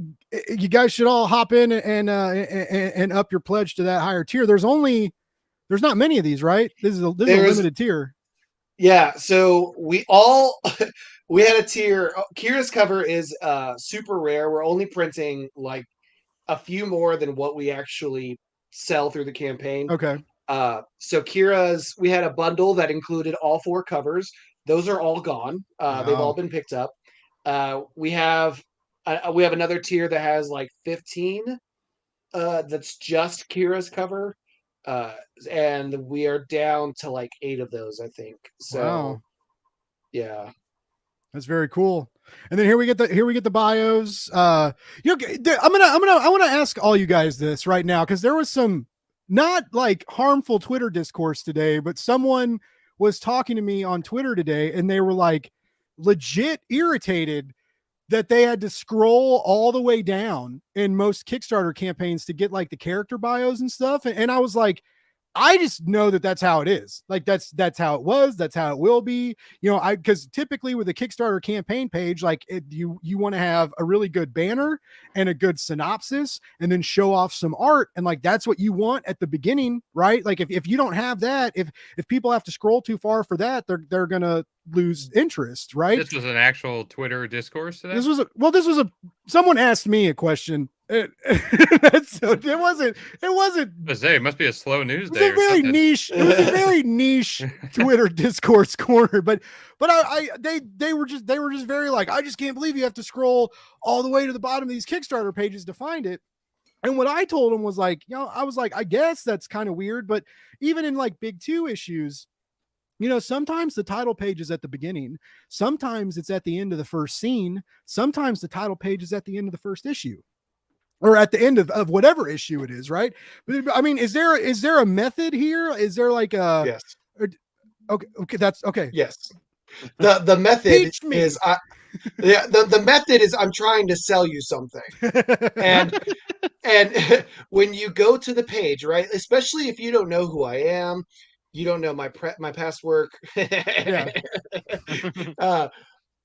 you guys should all hop in and up your pledge to that higher tier. There's not many of these, right? This is a limited tier. Yeah, so we all we had a tier. Kira's cover is super rare. We're only printing like a few more than what we actually sell through the campaign. Okay. So Kira's, we had a bundle that included all 4 covers. Those are all gone. They've all been picked up. We have another tier that has like 15. That's just Kira's cover. And we are down to like 8 of those, I think. So, wow. Yeah, that's very cool. And then here we get the bios. I want to ask all you guys this right now, because there was some not like harmful Twitter discourse today, but someone was talking to me on Twitter today, and they were like legit irritated that they had to scroll all the way down in most Kickstarter campaigns to get like the character bios and stuff. And I was like, I just know that that's how it is. Like that's how it was. That's how it will be. Because typically with a Kickstarter campaign page, like you want to have a really good banner and a good synopsis, and then show off some art, and like that's what you want at the beginning, right? Like if you don't have that, if people have to scroll too far for that, they're gonna lose interest, right? This was an actual Twitter discourse today. This was someone asked me a question. So it wasn't. It must be a slow news It was day. a very niche. It was a very niche Twitter discourse corner. But they were just very like, I just can't believe you have to scroll all the way to the bottom of these Kickstarter pages to find it. And what I told them was like, I was like, I guess that's kind of weird, but even in like big 2 issues, sometimes the title page is at the beginning. Sometimes it's at the end of the first scene. Sometimes the title page is at the end of the first issue, or at the end of whatever issue it is, right? But I mean, is there a method here? Is there like a yes. Okay, that's okay. Yes. The method is the method is I'm trying to sell you something. And when you go to the page, right? Especially if you don't know who I am, you don't know my past work. Yeah.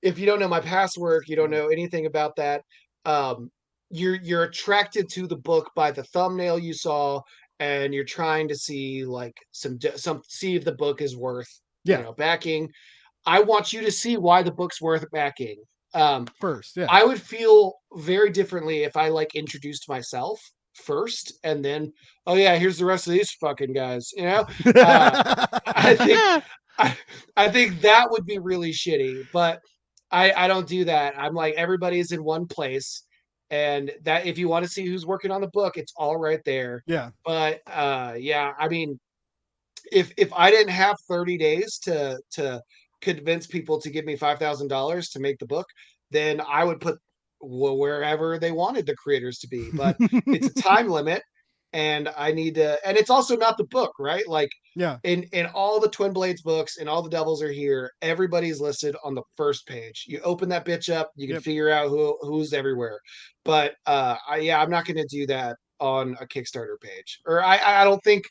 If you don't know my past work, you don't know anything about that. You're attracted to the book by the thumbnail you saw, and you're trying to see like see if the book is worth backing. I want you to see why the book's worth backing. First, yeah. I would feel very differently if I like introduced myself first, and then, oh yeah, here's the rest of these fucking guys. I think that would be really shitty, but I don't do that. I'm like, everybody's in one place, and that if you want to see who's working on the book, it's all right there. Yeah. But yeah, I mean, if I didn't have 30 days to convince people to give me $5,000 to make the book, then I would put wherever they wanted the creators to be. But it's a time limit, and I need to. And it's also not the book, right? Like, yeah, in all the Twin Blades books and all the Devils Are Here, everybody's listed on the first page. You open that bitch up, you can figure out who's everywhere. But I'm not going to do that on a Kickstarter page, or I don't think.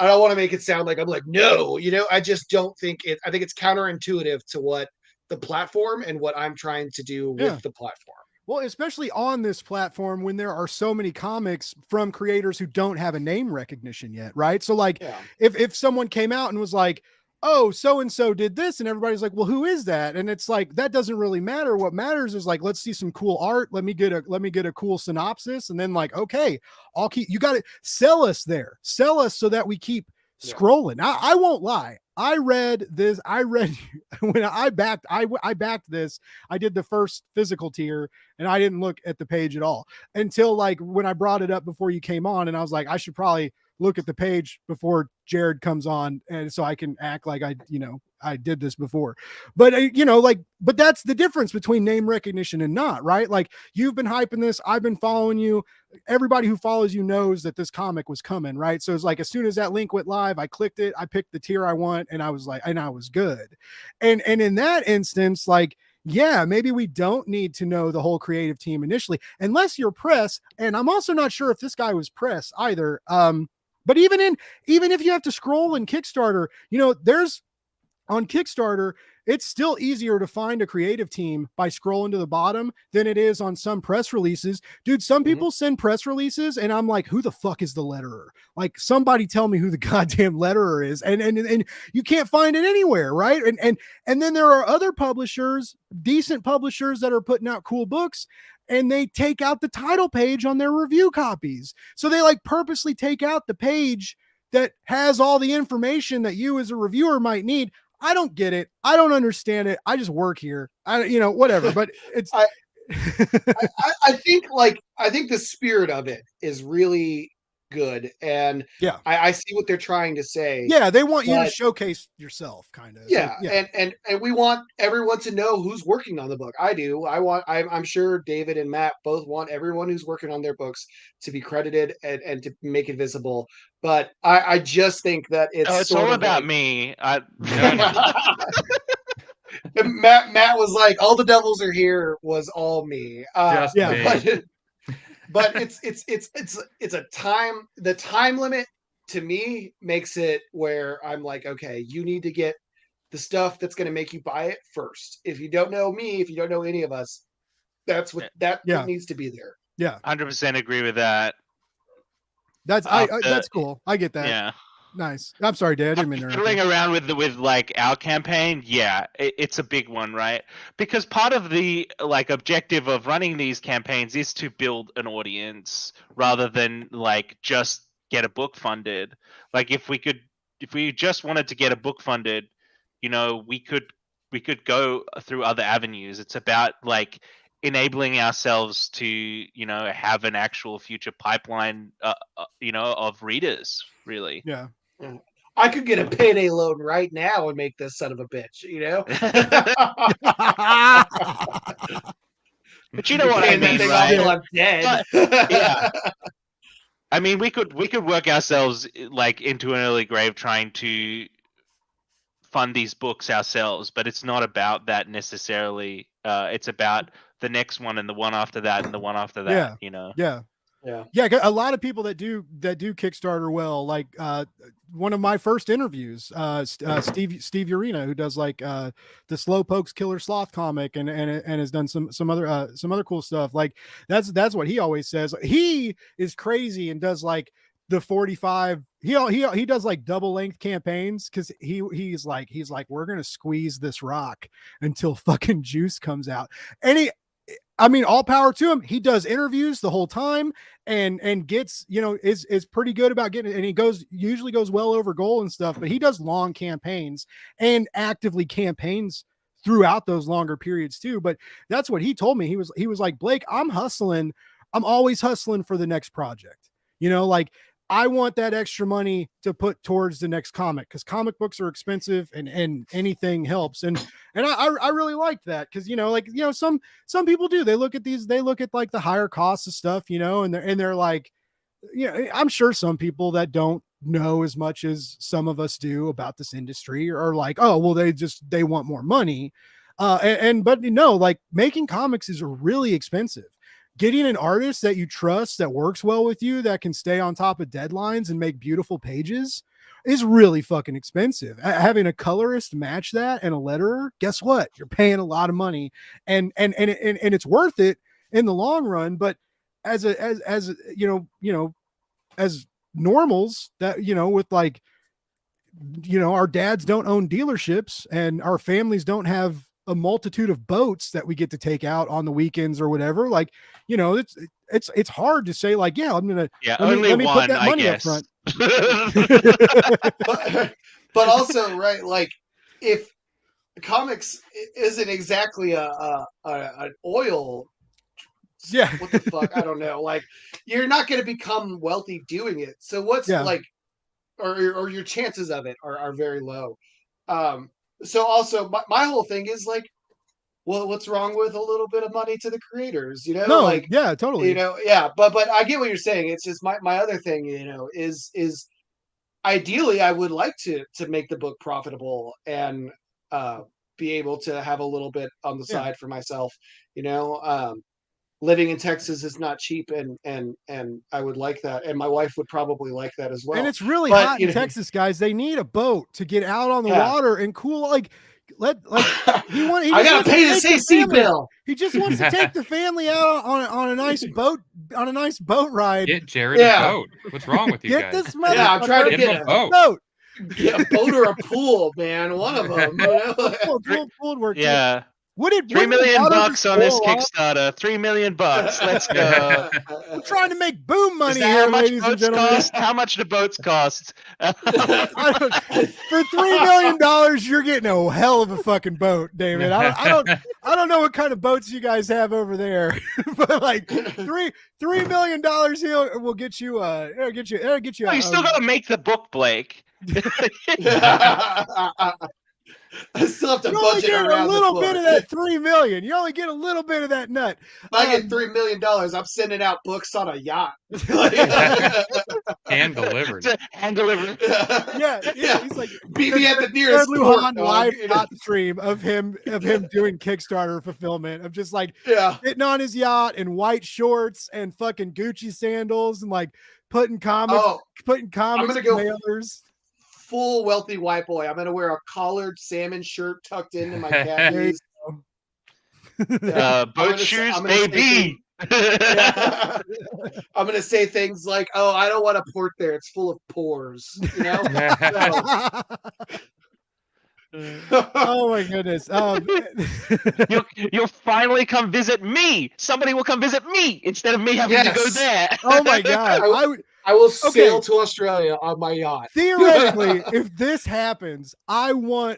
I don't want to make it sound like I'm like, no, I just don't think it. I think it's counterintuitive to what the platform and what I'm trying to do with the platform. Well, especially on this platform when there are so many comics from creators who don't have a name recognition yet, right? So like if someone came out and was like, oh, so-and-so did this, and everybody's like, well, who is that? And it's like, that doesn't really matter. What matters is like, let's see some cool art. Let me get a cool synopsis. And then like, okay, you got to sell us so that we keep scrolling. I won't lie. I read when I backed this, I did the first physical tier, and I didn't look at the page at all until like when I brought it up before you came on, and I was like, I should probably look at the page before Jared comes on, and so I can act like I I did this before. But you know, like, but that's the difference between name recognition and not, right? Like, you've been hyping this, I've been following you. Everybody who follows you knows that this comic was coming, right? So it's like, as soon as that link went live, I clicked it, I picked the tier I want, and I was like, and I was good. And in that instance, like, yeah, maybe we don't need to know the whole creative team initially, unless you're press. And I'm also not sure if this guy was press either. But even if you have to scroll in Kickstarter, you know, there's on Kickstarter, it's still easier to find a creative team by scrolling to the bottom than it is on some press releases. Dude, some people send press releases and I'm like, who the fuck is the letterer? Like, somebody tell me who the goddamn letterer is. And you can't find it anywhere, right? And then there are other publishers, decent publishers, that are putting out cool books, and they take out the title page on their review copies. So they like purposely take out the page that has all the information that you as a reviewer might need. I don't get it. I don't understand it. I just work here. You know, whatever. But it's. I think the spirit of it is really good, and yeah, I see what they're trying to say. Yeah, they want you to showcase yourself, kind of. Yeah, so, yeah. And we want everyone to know who's working on the book. I do. I'm sure David and Matt both want everyone who's working on their books to be credited and to make it visible. But I just think that it's all about like, me. Matt was like, all the devils are here was all me. Just me. But it's a time. The time limit to me makes it where I'm like, okay, you need to get the stuff that's going to make you buy it first. If you don't know me, if you don't know any of us, that's what what needs to be there. Yeah, 100% agree with that. That's that's cool. I get that. Yeah. Nice. I'm sorry, Dad. I didn't mean to fiddling around with like our campaign. Yeah, it's a big one, right? Because part of the like objective of running these campaigns is to build an audience rather than like just get a book funded. Like, if we just wanted to get a book funded, you know, we could go through other avenues. It's about like enabling ourselves to, you know, have an actual future pipeline, you know, of readers, really. Yeah. I could get a payday loan right now and make this son of a bitch, you know? But you know what I mean, right? I'm dead. Yeah. I mean, we could work ourselves like into an early grave trying to fund these books ourselves, but it's not about that necessarily. It's about the next one and the one after that and the one after that. Yeah. You know. Yeah. Yeah. A lot of people that do Kickstarter well, like one of my first interviews, Steve Urena, who does like the Slowpokes Killer Sloth comic and has done some other cool stuff. Like that's what he always says. He is crazy and does like the 45. He does like double length campaigns because he's like we're gonna squeeze this rock until fucking juice comes out. And I mean, all power to him. He does interviews the whole time and gets, you know, is pretty good about getting it. And he usually goes well over goal and stuff, but he does long campaigns and actively campaigns throughout those longer periods too. But that's what he told me. He was like, Blake, I'm always hustling for the next project. You know, like, I want that extra money to put towards the next comic because comic books are expensive and anything helps. And I really liked that because, you know, like, you know, some people do, they look at like the higher costs of stuff, you know, and they're like, you know, I'm sure some people that don't know as much as some of us do about this industry are like, oh, well, they want more money. But no, like, making comics is really expensive. Getting an artist that you trust, that works well with you, that can stay on top of deadlines and make beautiful pages is really fucking expensive. Having a colorist match that and a letterer, guess what? You're paying a lot of money, and it's worth it in the long run. But as you know, as normals that, you know, with like, you know, our dads don't own dealerships and our families don't have a multitude of boats that we get to take out on the weekends or whatever. Like, you know, it's hard to say like, yeah, I'm gonna let me put that money up front. but also, right, like, if comics isn't exactly an oil, what the fuck, I don't know, like, you're not going to become wealthy doing it. So what's like, or your chances of it are very low. So also my whole thing is like, well, what's wrong with a little bit of money to the creators? No, Like, yeah, totally. yeah. But I get what you're saying. It's just my other thing, is ideally I would like to make the book profitable and uh be able to have a little bit on the Yeah. side for myself. Living in Texas is not cheap, and I would like that, and my wife would probably like that as And well. it's really But hot in Texas, guys. They need a boat to get out on the yeah. water and cool. Like, he I just gotta wants to pay this take the AC family. bill. He just wants to take the family out on a nice boat ride. Get Jared a boat. What's wrong with you Get guys? this motherfucker Yeah, I'm trying to Get him get a boat. boat. Get a boat or a pool, man. One of them. Pool would work too. Yeah. Would it? $3 wouldn't the million water bucks just on this boil off? Kickstarter. $3 million bucks. Let's go. I'm trying to make boom Is money that here, how much ladies and boats gentlemen. cost? How much do boats cost? For $3 million, you're getting a hell of a fucking boat, David. I don't know what kind of boats you guys have over there, but like $3 million here will get you. It'll get you. Oh, you still got to make the book, Blake. I still have to You only budget get a around little the bit book. of that $3 million. You only get a little bit of that nut. If I get $3 million, I'm sending out books on a yacht. Hand delivered. Hand delivered. Yeah, he's like, Beat me at the Jared nearest port, Lujan dog. live yacht stream of him doing Kickstarter fulfillment of just like Yeah. sitting on his yacht in white shorts and fucking Gucci sandals and like putting comics gonna go mailers. Full wealthy white boy. I'm gonna wear a collared salmon shirt tucked into my khakis. Boat shoes, baby. Yeah. I'm gonna say things like, "Oh, I don't want a port there. It's full of pores." Oh my goodness. You'll finally come visit me. Somebody will come visit me instead of me having to go there. Oh my god. I will sail to Australia on my yacht. Theoretically, if this happens, I will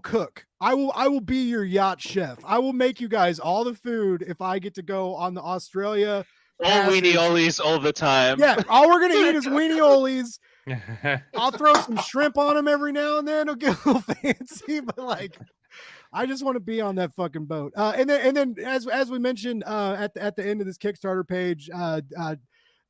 cook. I will be your yacht chef. I will make you guys all the food if I get to go on the Australia. All weenie olies all the time. Yeah, all we're gonna eat is weenie olies. I'll throw some shrimp on them every now and then. It'll get a little fancy, but like, I just want to be on that fucking boat. And then as we mentioned at the end of this Kickstarter page,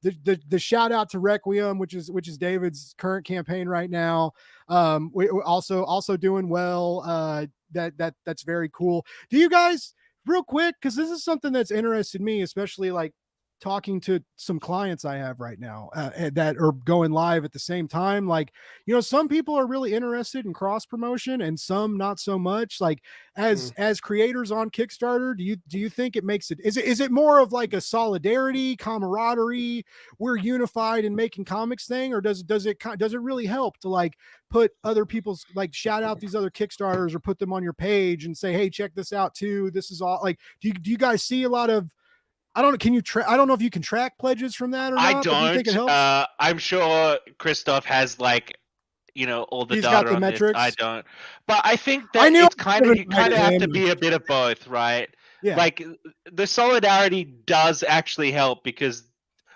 the shout out to Requiem, which is David's current campaign right now. We're also doing well. That's very cool. Do you guys, real quick, because this is something that's interested me, especially like talking to some clients I have right now that are going live at the same time. Like, some people are really interested in cross promotion and some not so much. Like as creators on Kickstarter, do you think it makes it, is it more of like a solidarity, camaraderie, we're unified in making comics thing, or does it really help to like put other people's, like, shout out these other Kickstarters or put them on your page and say, hey, check this out too, this is all, like, do you guys see a lot of, I don't know if you can track pledges from that or not. I don't. Do you think it helps? I'm sure Christoph has like, all the He's data got the on metrics. it. I don't. But I think that it's kind of, you kind of have to be a bit of both, right? Yeah. Like the solidarity does actually help because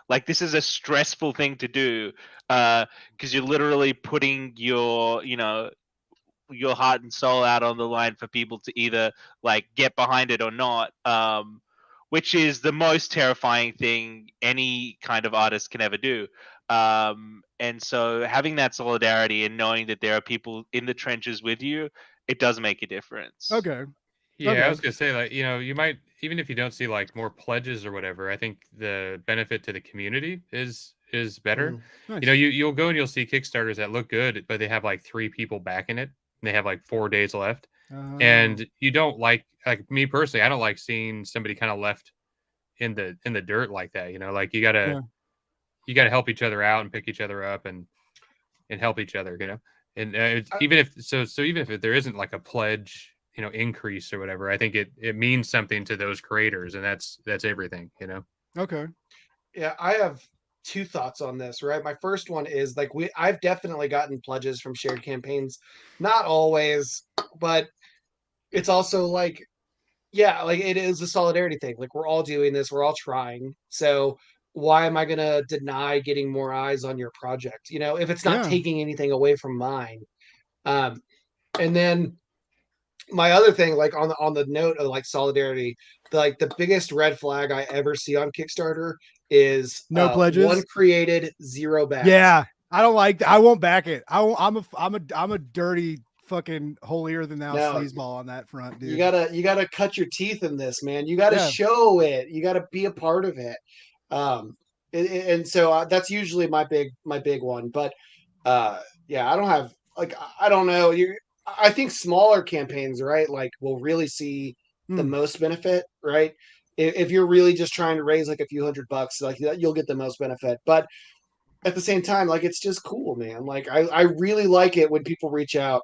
like this is a stressful thing to do because you're literally putting your, your heart and soul out on the line for people to either like get behind it or not. Which is the most terrifying thing any kind of artist can ever do. And so having that solidarity and knowing that there are people in the trenches with you, it does make a difference. Okay. Yeah, Okay. I was gonna say, like, you might, even if you don't see like more pledges or whatever, I think the benefit to the community is better. Nice. You'll go and you'll see Kickstarters that look good, but they have like 3 people backing it and they have like 4 days left. And you don't like me personally, I don't like seeing somebody kind of left in the dirt like that. Like you gotta help each other out and pick each other up and help each other. And even if there isn't like a pledge, increase or whatever, I think it means something to those creators, and that's everything. Okay. Yeah, I have 2 thoughts on this, right? My first one is like I've definitely gotten pledges from shared campaigns, not always, but it's also like, yeah, like it is a solidarity thing. Like we're all doing this, we're all trying. So why am I gonna deny getting more eyes on your project? If it's not taking anything away from mine. And then my other thing, like on the note of like solidarity, the biggest red flag I ever see on Kickstarter is No pledges. one created, zero backed. Yeah, I don't like that. I won't back it. I'm a dirty fucking holier than thou No. sleazeball on that front, dude. You gotta cut your teeth in this, man. You gotta Yeah. show it. You gotta be a part of it. And so that's usually my big one. But yeah, I don't have like I don't know. I think smaller campaigns, right? Like will really see the most benefit, right? If you're really just trying to raise like a few $100, like you'll get the most benefit. But at the same time, like it's just cool, man. Like I really like it when people reach out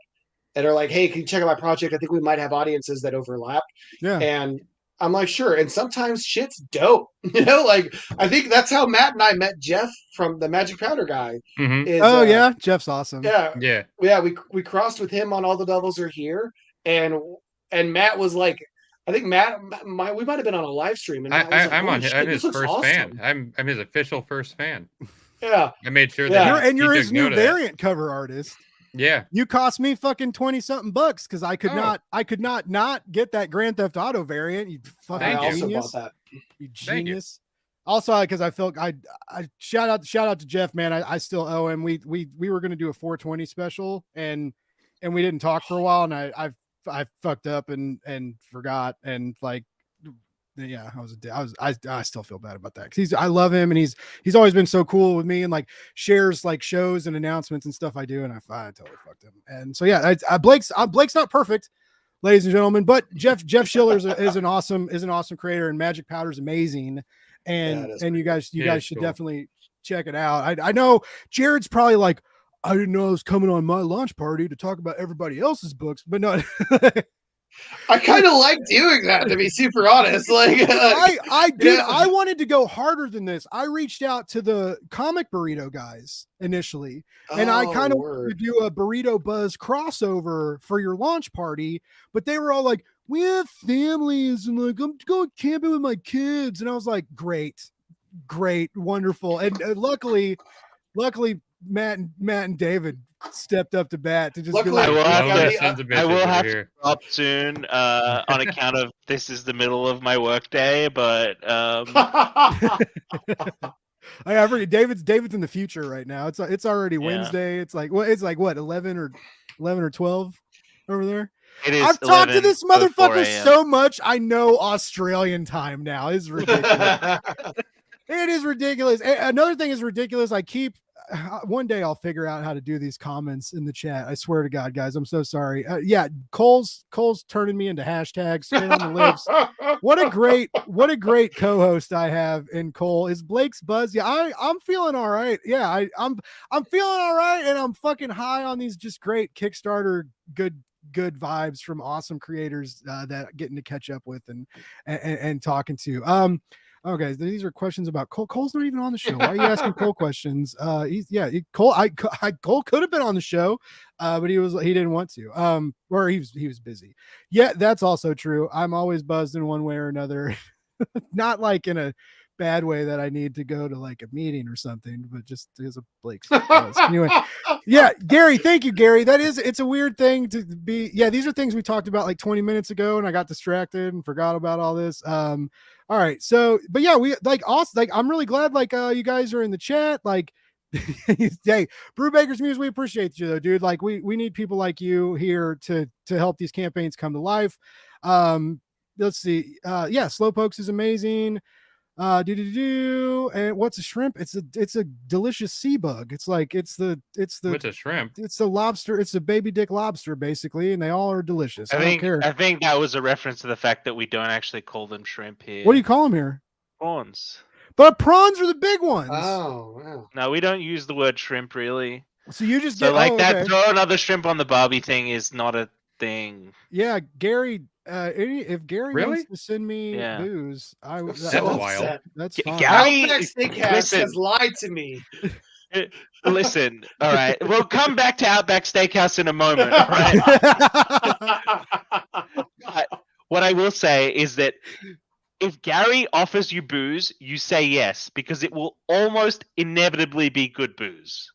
and are like, "Hey, can you check out my project? I think we might have audiences that overlap." Yeah. And I'm like, "Sure." And sometimes shit's dope, you know. Like I think that's how Matt and I met Jeff from the Magic Powder guy. Mhm. Is, Oh yeah, Jeff's awesome. Yeah. We crossed with him on All the Devils Are Here, and Matt was like, I think we might have been on a live stream, and Matt was like, I'm "Holy on. shit, I'm this his looks first awesome." fan. I'm his official first fan. Yeah, I made sure Yeah. that You're he his took new note of that. variant cover artist. Yeah. You cost me fucking 20 something bucks because I could Oh. not get that Grand Theft Auto variant. You fucking Thank I you. also genius. bought that. You Thank you. genius. Also, because I felt I shout out to Jeff, man. I still owe him. We were gonna do a 420 special and we didn't talk for a while, and I fucked up and forgot, and like yeah, I still feel bad about that because I love him, and he's always been so cool with me, and like shares like shows and announcements and stuff I do, and I totally fucked him. And so yeah, Blake's not perfect, ladies and gentlemen, but Jeff Schiller is an awesome creator, and Magic Powder is amazing, and you guys should definitely check it out. I know Jared's probably like, I didn't know I was coming on my launch party to talk about everybody else's books, but no. I kind of like doing that, to be super honest. Like I wanted to go harder than this. I reached out to the Comic Burrito guys initially, and I kind of wanted to do a Burrito Buzz crossover for your launch party, but they were all like, "We have families, and like I'm going camping with my kids," and I was like, "Great, wonderful," and luckily, Matt and David stepped up to bat to just be like, I will have to drop soon on account of this is the middle of my work day, but I forget David's in the future right now. It's already Wednesday. It's like what 11 or 12 over there. I've talked to this motherfucker so much. I know Australian time now. It's ridiculous. It is ridiculous. Another thing is ridiculous. I keep one day I'll figure out how to do these comments in the chat. I swear to God, guys, I'm so sorry. Yeah, Cole's turning me into hashtags. Spit on the lips. What a great co-host I have in Cole. Is Blake's Buzz? Yeah, I'm feeling all right. Yeah, I'm feeling all right, and I'm fucking high on these just great Kickstarter good vibes from awesome creators that getting to catch up with and talking to. Okay, these are questions about Cole. Cole's not even on the show. Why are you asking Cole questions? Cole could have been on the show, but he didn't want to. Or he was busy. Yeah, that's also true. I'm always buzzed in one way or another. Not like in a bad way that I need to go to like a meeting or something, but just as a Blake's buzz. Anyway, yeah, Gary, thank you, Gary. It's a weird thing to be. Yeah, these are things we talked about like 20 minutes ago, and I got distracted and forgot about all this. All right, so but yeah, we like also like I'm really glad like you guys are in the chat. Like, hey, Brewbaker's Muse, we appreciate you though, dude. Like we need people like you here to help these campaigns come to life. Let's see. Yeah, Slowpokes is amazing. And what's a shrimp? It's a delicious sea bug. It's a shrimp. It's a lobster. It's a baby dick lobster basically, and they all are delicious. I don't care. I think that was a reference to the fact that we don't actually call them shrimp here. What do you call them here? Prawns. But prawns are the big ones. Oh, wow. No, we don't use the word shrimp really. So you just throw another shrimp on the Barbie thing is not a thing. Yeah, Gary. If Gary really? wants to send me booze, that's wild. That's fine. Gary has lied to me. Listen, all right. We'll come back to Outback Steakhouse in a moment. All right? But what I will say is that if Gary offers you booze, you say yes because it will almost inevitably be good booze.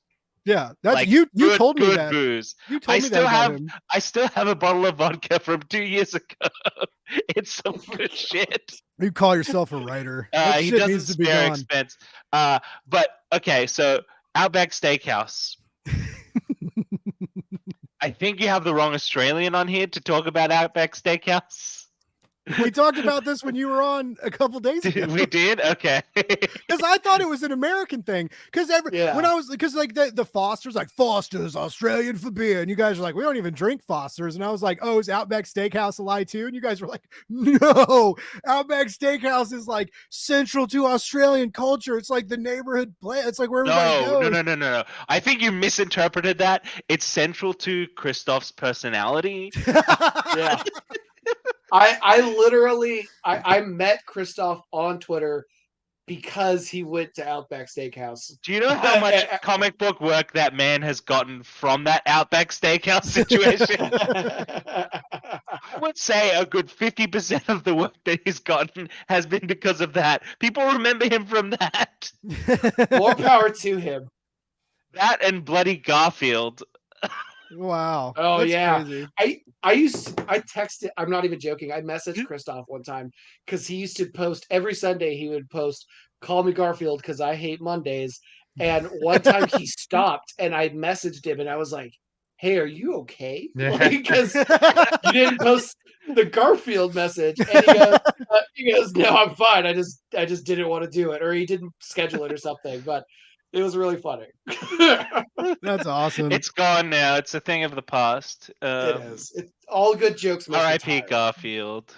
Yeah, that's Like you good, told me good that. booze. You told me that about him. I still have a bottle of vodka from 2 years ago. It's some good shit. You call yourself a writer. That He shit doesn't needs to be spare gone. expense. But okay, so Outback Steakhouse. I think you have the wrong Australian on here to talk about Outback Steakhouse. We talked about this when you were on a couple days ago. We did? Okay. Because I thought it was an American thing. Because when I was like the Foster's like Foster's Australian for beer, and you guys are like, we don't even drink Foster's, and I was like, oh, is Outback Steakhouse a lie too? And you guys were like, no, Outback Steakhouse is like central to Australian culture. It's like the neighborhood play. It's like where everybody goes. No. I think you misinterpreted that. It's central to Christoph's personality. Yeah. I literally I met Christoph on Twitter because he went to Outback Steakhouse. Do you know how much comic book work that man has gotten from that Outback Steakhouse situation? I would say a good 50% of the work that he's gotten has been because of that. People remember him from that. More power to him. That and Bloody Garfield. Wow. Oh, that's yeah. crazy. I texted, I'm not even joking. I messaged Christoph one time because he used to post every Sunday. He would post, "Call me Garfield because I hate Mondays." And one time he stopped and I messaged him and I was like, "Hey, are you okay?" Because you didn't post the Garfield message. And he goes, "No, I'm fine. I just didn't want to do it," or he didn't schedule it or something. But it was really funny. That's awesome. It's gone now. It's a thing of the past. It is. It's all good jokes. R.I.P. Garfield.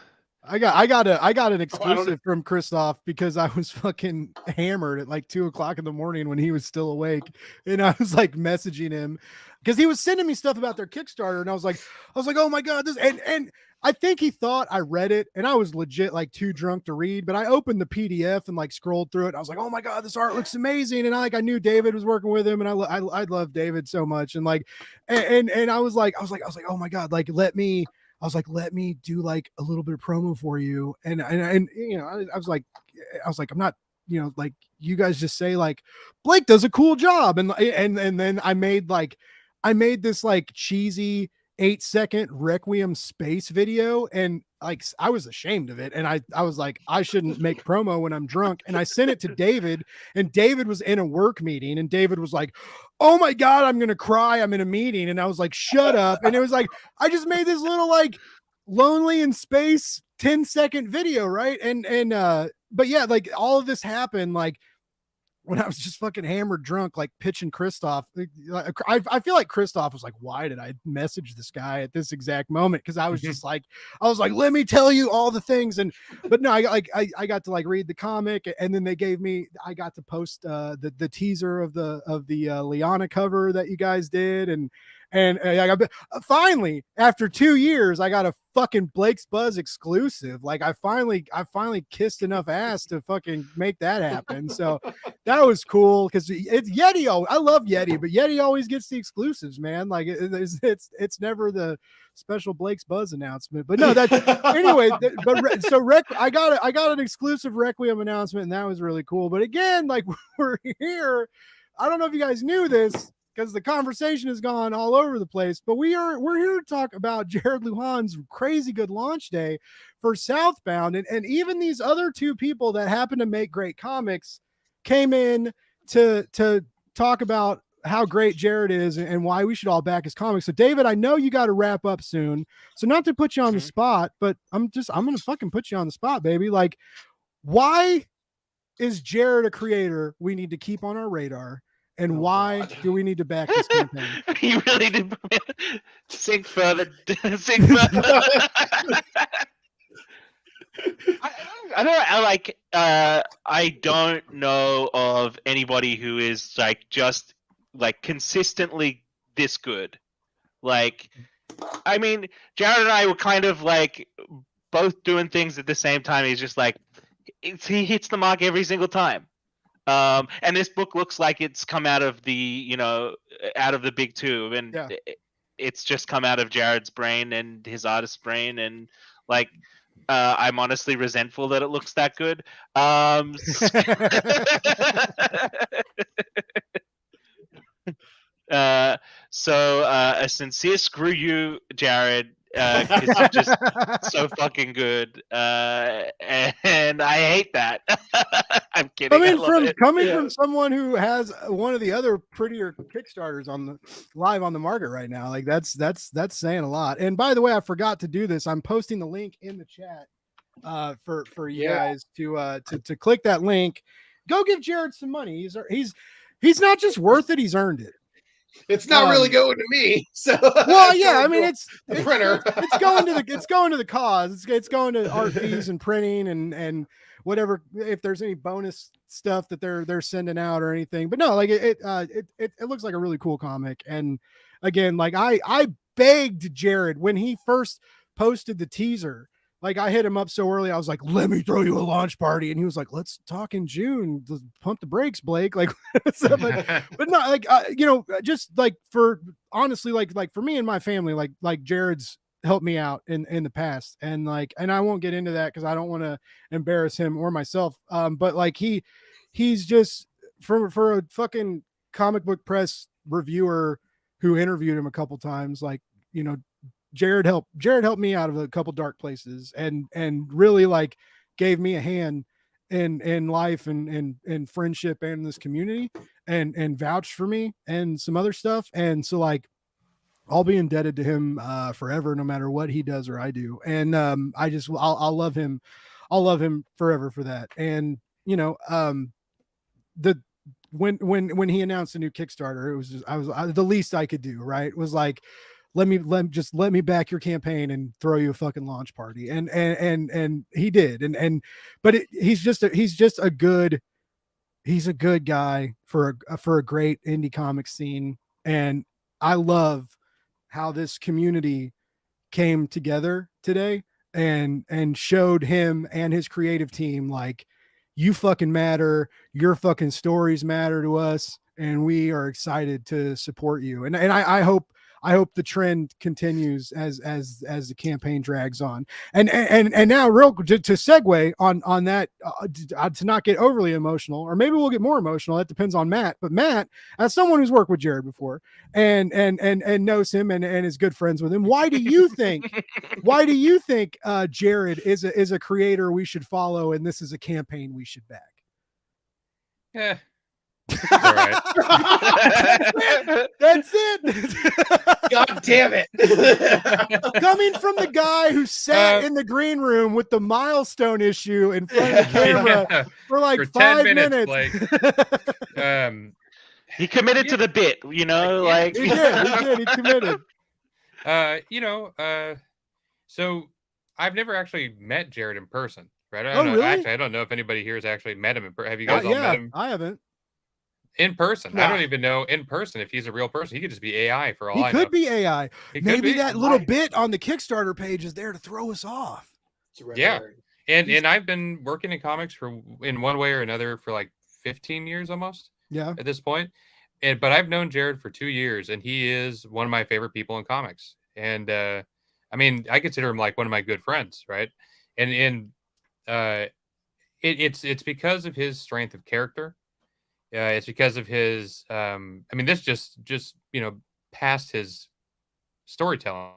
I got an exclusive from Christoph because I was fucking hammered at like 2:00 in the morning when he was still awake, and I was like messaging him because he was sending me stuff about their Kickstarter, and I was like, oh my god, this and I think he thought I read it, and I was legit like too drunk to read, but I opened the PDF and like scrolled through it. And I was like, oh my god, this art looks amazing, and I knew David was working with him, and I love David so much, and like, and I was like, oh my god, like let me do like a little bit of promo for you. And you know, I was like, I'm not, you know, like you guys just say like Blake does a cool job. And then I made this like cheesy 8-second Requiem space video. And like, I was ashamed of it. And I was like, I shouldn't make promo when I'm drunk. And I sent it to David, and David was in a work meeting, and David was like, oh my God, I'm going to cry. I'm in a meeting. And I was like, shut up. And it was like, I just made this little like lonely in space 10-second video. Right. But yeah, like all of this happened like when I was just fucking hammered drunk, like pitching Christoph. I feel like Christoph was like, why did I message this guy at this exact moment? Cause I was just like, let me tell you all the things. But no, I got to like read the comic, and then I got to post the teaser of the Liana cover that you guys did. And finally, after 2 years, I got a fucking Blake's Buzz exclusive. Like I finally kissed enough ass to fucking make that happen. So that was cool because it's Yeti. I love Yeti, but Yeti always gets the exclusives, man. Like it's never the special Blake's Buzz announcement. But no, anyway. I got an exclusive Requiem announcement, and that was really cool. But again, like we're here. I don't know if you guys knew this, because the conversation has gone all over the place, but we're here to talk about Jared Luhan's crazy good launch day for Southbound. And even these other two people that happen to make great comics came in to talk about how great Jared is and why we should all back his comics. So David, I know you got to wrap up soon. So not to put you on the spot, but I'm going to fucking put you on the spot, baby. Like, why is Jared a creator we need to keep on our radar? And why do we need to back this campaign? You really did sink further. Sink further. I don't know of anybody who is like just like consistently this good. Like, I mean, Jared and I were kind of like both doing things at the same time. He's just like, he hits the mark every single time. And this book looks like it's come out of the big tube, and it's just come out of Jared's brain and his artist's brain, and like I'm honestly resentful that it looks that good. A sincere screw you, Jared, because you're just so fucking good, and I hate that. I'm kidding. I love it. Coming Yeah. from someone who has one of the other prettier Kickstarters live on the market right now, like that's saying a lot. And by the way, I forgot to do this. I'm posting the link in the chat for you guys to click that link. Go give Jared some money. He's not just worth it, he's earned it. It's not really going to me. So well, yeah, I mean it's printer. It's going to the cause. It's going to art fees and printing and whatever, if there's any bonus stuff that they're sending out or anything. But no, like it looks like a really cool comic. And again, like I begged Jared when he first posted the teaser. Like I hit him up so early, I was like, "Let me throw you a launch party," and he was like, "Let's talk in June. Let's pump the brakes, Blake." Like, but not like just like for honestly, like for me and my family, like Jared's helped me out in the past, and I won't get into that because I don't want to embarrass him or myself. But like he's just for a fucking comic book press reviewer who interviewed him a couple times, like Jared helped me out of a couple dark places and really like gave me a hand in life and friendship and this community and vouched for me and some other stuff. And so like I'll be indebted to him forever, no matter what he does or I do. And I'll love him. I'll love him forever for that. And when he announced a new Kickstarter, it was just the least I could do, right? Was like, let me back your campaign and throw you a fucking launch party. And he did. But he's just a good guy for a great indie comic scene. And I love how this community came together today and showed him and his creative team, like, you fucking matter, your fucking stories matter to us, and we are excited to support you. And I hope the trend continues as the campaign drags on. And now real to segue on that, to not get overly emotional, or maybe we'll get more emotional. That depends on Matt. But Matt, as someone who's worked with Jared before and knows him and is good friends with him, why do you think Jared is a creator we should follow, and this is a campaign we should back? Yeah. All right. That's it. God damn it. Coming from the guy who sat in the green room with the milestone issue in front of the camera for like 5 minutes. Like, he committed to the bit, like he did. He committed. So I've never actually met Jared in person, right? I don't know. Really? Actually, I don't know if anybody here has actually met him. Have you guys all met him? I haven't. In person. No. I don't even know in person if he's a real person. He could just be AI for all I know. He could be AI. Maybe that little bit on the Kickstarter page is there to throw us off. Yeah. And I've been working in comics in one way or another for like 15 years almost. Yeah. At this point. But I've known Jared for 2 years, and he is one of my favorite people in comics. And I mean, I consider him like one of my good friends, right? And it's because of his strength of character. It's because of his I mean, this just past his storytelling.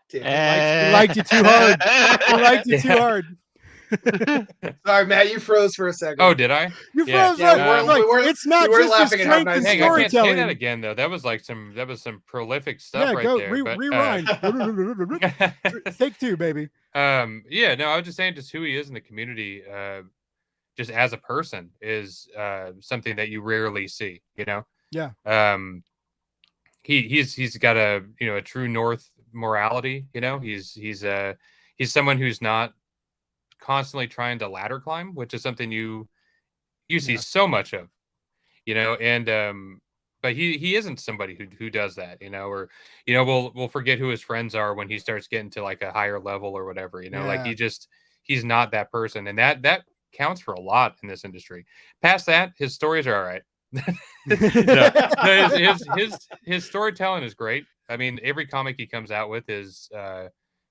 He liked you too hard. He liked you too hard. Sorry, Matt, you froze for a second. Oh, did I? You froze. It's not just the strength of storytelling. I can't say that again, though. That was some prolific stuff right there. Rewind. Take two, baby. Yeah, no, I was just saying, just who he is in the community, just as a person, is something that you rarely see. Yeah. He's got a true north morality. He's someone who's not constantly trying to ladder climb, which is something you see so much of, and but he isn't somebody who does that, or we'll forget who his friends are when he starts getting to like a higher level or whatever, like he's not that person, and that counts for a lot in this industry. Past that, his stories are all right. His storytelling is great. I mean, every comic he comes out with is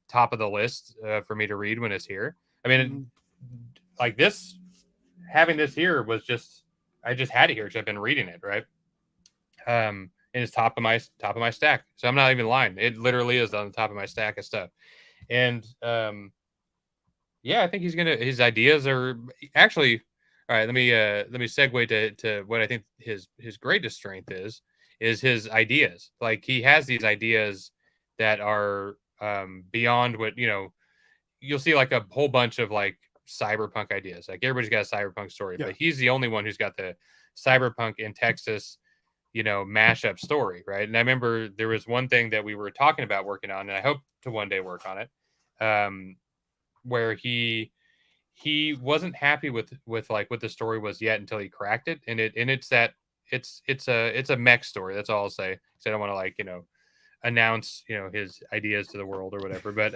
top of the list for me to read when it's here. I mean, like this, having this here was just I just had it here because I've been reading it, right? And it's top of my stack. So I'm not even lying. It literally is on the top of my stack of stuff. And yeah, I think his ideas are actually all right. Let me segue to what I think his greatest strength is his ideas. Like he has these ideas that are beyond what, you'll see like a whole bunch of like cyberpunk ideas. Like everybody's got a cyberpunk story, but he's the only one who's got the cyberpunk in Texas, mashup story, right? And I remember there was one thing that we were talking about working on, and I hope to one day work on it, where he wasn't happy with like what the story was yet until he cracked it, and it's a mech story. That's all I'll say. Because I don't want to like announce his ideas to the world or whatever. But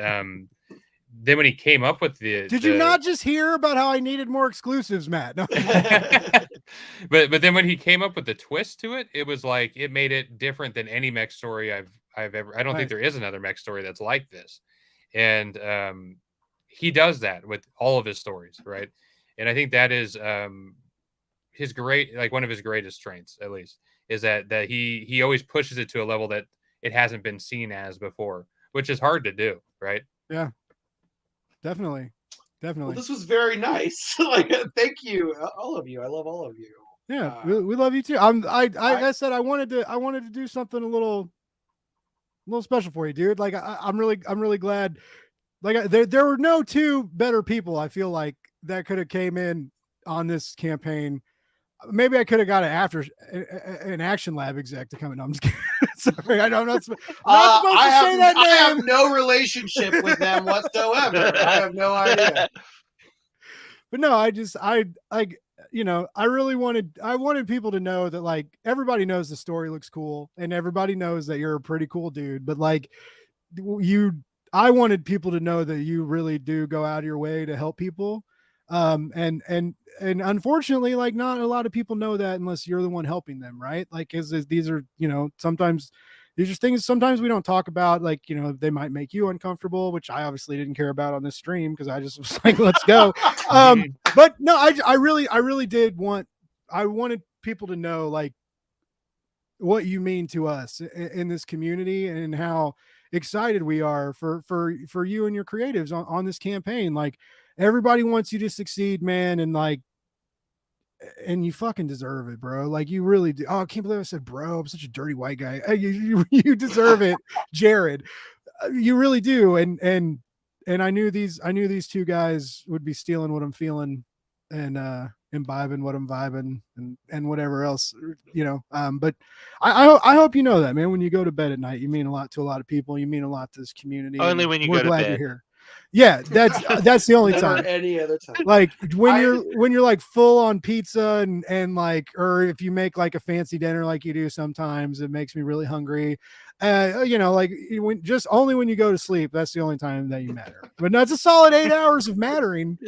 then when he came up with did you not just hear about how I needed more exclusives, Matt? No. but then when he came up with the twist to it, it was like it made it different than any mech story I've ever. I don't think there is another mech story that's like this, and he does that with all of his stories, right? And I think that is his one of his greatest strengths, at least, is that he always pushes it to a level that it hasn't been seen as before, which is hard to do, right? Yeah, definitely. Well, this was very nice. Like, thank you, all of you. I love all of you. Yeah, we love you too. I said I wanted to do something a little special for you, dude. Like I'm really glad. Like there were no two better people, I feel like, that could have came in on this campaign. Maybe I could have got an Action Lab exec to come in. I'm just kidding. Sorry, I'm not supposed to say that name. I have no relationship with them whatsoever. I have no idea. But no, I really wanted people to know that, like, everybody knows the story looks cool and everybody knows that you're a pretty cool dude, but like I wanted people to know that you really do go out of your way to help people. And unfortunately, like, not a lot of people know that unless you're the one helping them, right? Like, these are, sometimes these are things sometimes we don't talk about, like, they might make you uncomfortable, which I obviously didn't care about on this stream because I just was like, let's go. But no, I really did I wanted people to know, like, what you mean to us in this community and how excited we are for you and your creatives on this campaign. Like, everybody wants you to succeed, man, and you fucking deserve it, bro. Like, you really do. Oh, I can't believe I said bro. I'm such a dirty white guy. You deserve it, Jared. You really do. And I knew these two guys would be stealing what I'm feeling and imbibing what I'm vibing and whatever else, but I hope you know that, man. When you go to bed at night, you mean a lot to a lot of people. You mean a lot to this community. Only when you go to bed. You're here. Yeah, that's the only time. Any other time. Like when you're like full on pizza and like, or if you make like a fancy dinner like you do sometimes, it makes me really hungry. Like only when you go to sleep, that's the only time that you matter. But that's a solid 8 hours of mattering.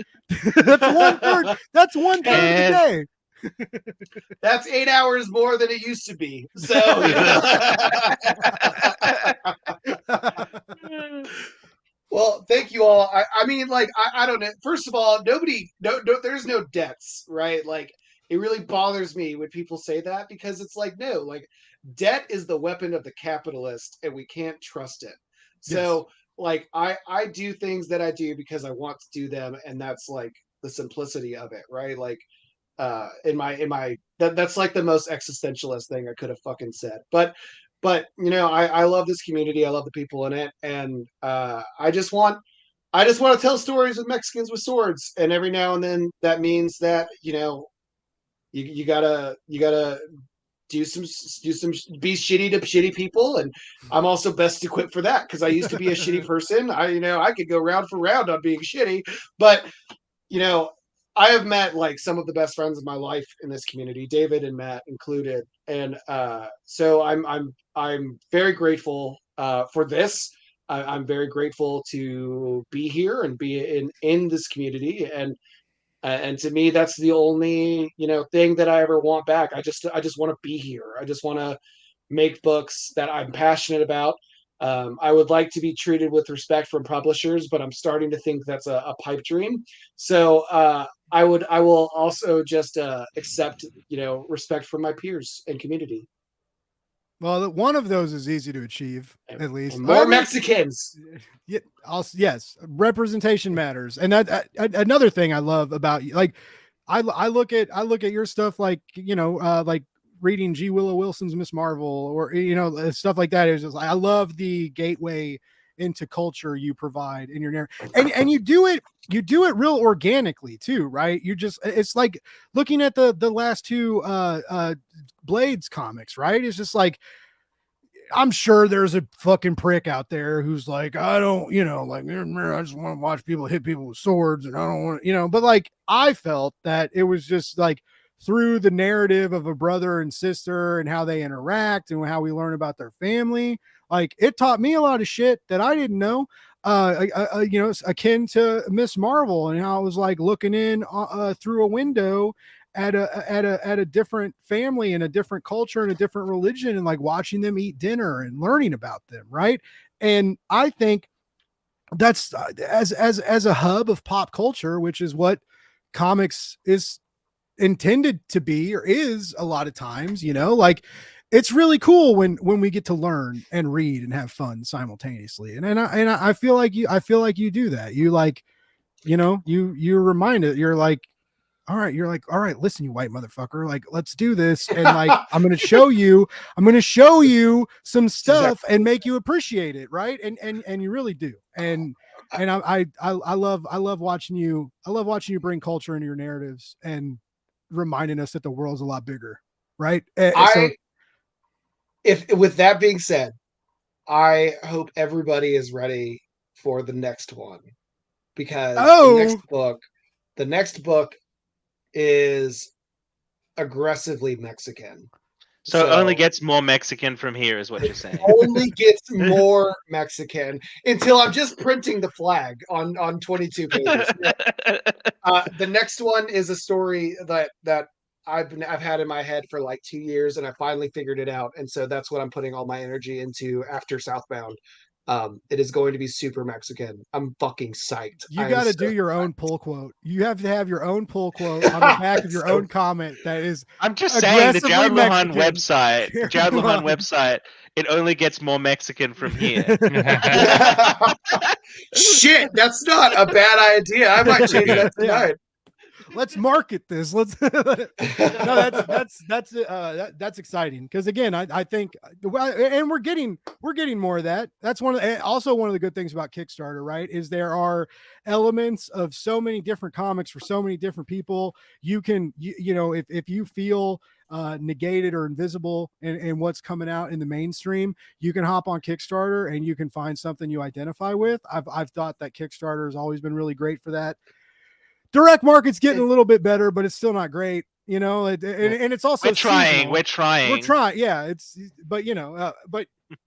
That's one third of the day. That's 8 hours more than it used to be. So well, thank you all. I mean, like, I don't know. First of all, there's no debts, right? Like, it really bothers me when people say that, because it's like, no, like, debt is the weapon of the capitalist and we can't trust it. So, like, I do things that I do because I want to do them. And that's like the simplicity of it, right? Like, that's like the most existentialist thing I could have fucking said. But I love this community. I love the people in it, and I just want to tell stories with Mexicans with swords. And every now and then, that means that you gotta do some be shitty to shitty people, and I'm also best equipped for that because I used to be a shitty person. I could go round for round on being shitty, but I have met like some of the best friends of my life in this community, David and Matt included, and so I'm very grateful for this. I'm very grateful to be here and be in this community, and to me, that's the only thing that I ever want back. I just want to be here. I just want to make books that I'm passionate about. I would like to be treated with respect from publishers, but I'm starting to think that's a pipe dream. So I will also just accept, respect from my peers and community. Well, one of those is easy to achieve, at least. And more Mexicans. Yeah, yes, representation matters, and that another thing I love about you. Like, I look at your stuff, like like reading G. Willow Wilson's Miss Marvel, or stuff like that. Is just like, I love the gateway into culture you provide in your narrative, and you do it real organically too, right? It's like looking at the last two Blades comics, right? It's just like, I'm sure there's a fucking prick out there who's like, I don't, I just want to watch people hit people with swords, and I don't want, but like, I felt that it was just like through the narrative of a brother and sister and how they interact and how we learn about their family. Like, it taught me a lot of shit that I didn't know, akin to Miss Marvel, and how I was like looking in through a window at a different family and a different culture and a different religion, and like watching them eat dinner and learning about them. Right. And I think that's as a hub of pop culture, which is what comics is intended to be, or is a lot of times, like, it's really cool when we get to learn and read and have fun simultaneously. And I feel like you do that. You like, you remind it, you're like, all right, listen, you white motherfucker, like, let's do this. And like, I'm going to show you some stuff and make you appreciate it. Right. And you really do. And I love watching you. I love watching you bring culture into your narratives and reminding us that the world's a lot bigger. Right. If with that being said, I hope everybody is ready for the next one, because the next book is aggressively Mexican. So it only gets more Mexican from here, is what you're saying. Only gets more Mexican until I'm just printing the flag on 22 pages. The next one is a story that I've had in my head for like 2 years, and I finally figured it out. And so that's what I'm putting all my energy into after Southbound. It is going to be super Mexican. I'm fucking psyched. You got to do your own pull quote. You have to have your own pull quote on the back of your own comment. That is, I'm just saying, the Jared Luhan website, it only gets more Mexican from here. Shit, that's not a bad idea. I might change that tonight. Let's market this. Let's that's exciting, because again, I think, and we're getting more of that. That's also one of the good things about Kickstarter, right? Is there are elements of so many different comics for so many different people. You can, if you feel negated or invisible in what's coming out in the mainstream, you can hop on Kickstarter and you can find something you identify with. I've thought that Kickstarter has always been really great for that. Direct market's getting a little bit better, but it's still not great, and it's also we're trying. Yeah,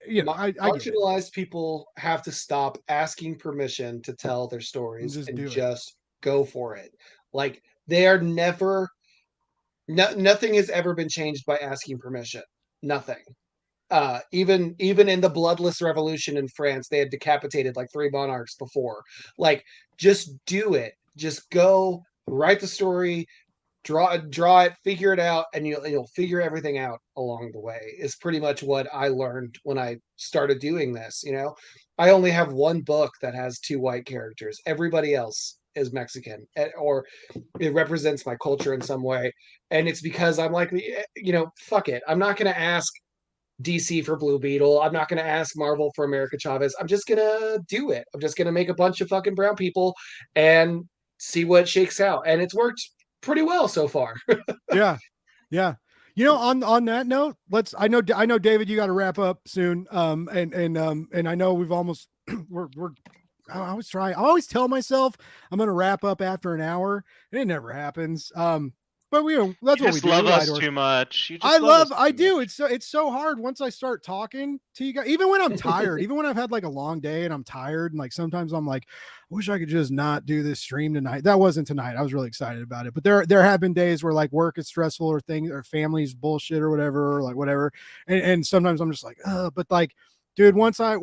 marginalized people have to stop asking permission to tell their stories and just go for it. Like, they are never, nothing has ever been changed by asking permission. Nothing. Even in the bloodless revolution in France, they had decapitated like 3 monarchs before. Like, just do it. Just go write the story, draw it, figure it out, and you'll figure everything out along the way. Is pretty much what I learned when I started doing this. I only have one book that has 2 white characters. Everybody else is Mexican, or it represents my culture in some way. And it's because I'm like, fuck it. I'm not going to ask DC for Blue Beetle. I'm not going to ask Marvel for America Chavez. I'm just going to do it. I'm just going to make a bunch of fucking brown people and see what shakes out. And it's worked pretty well so far. Yeah. On that note, I know David, you got to wrap up soon. And I know we've almost, I always tell myself I'm going to wrap up after an hour, and it never happens. But that's what we do. Love us too much. I do. It's so hard once I start talking to you guys, even when I'm tired, even when I've had like a long day and I'm tired, and like sometimes I'm like, I wish I could just not do this stream tonight. That wasn't tonight. I was really excited about it. But there have been days where like work is stressful, or things, or family's bullshit or whatever, or like whatever. And sometimes I'm just like, but like, dude, once I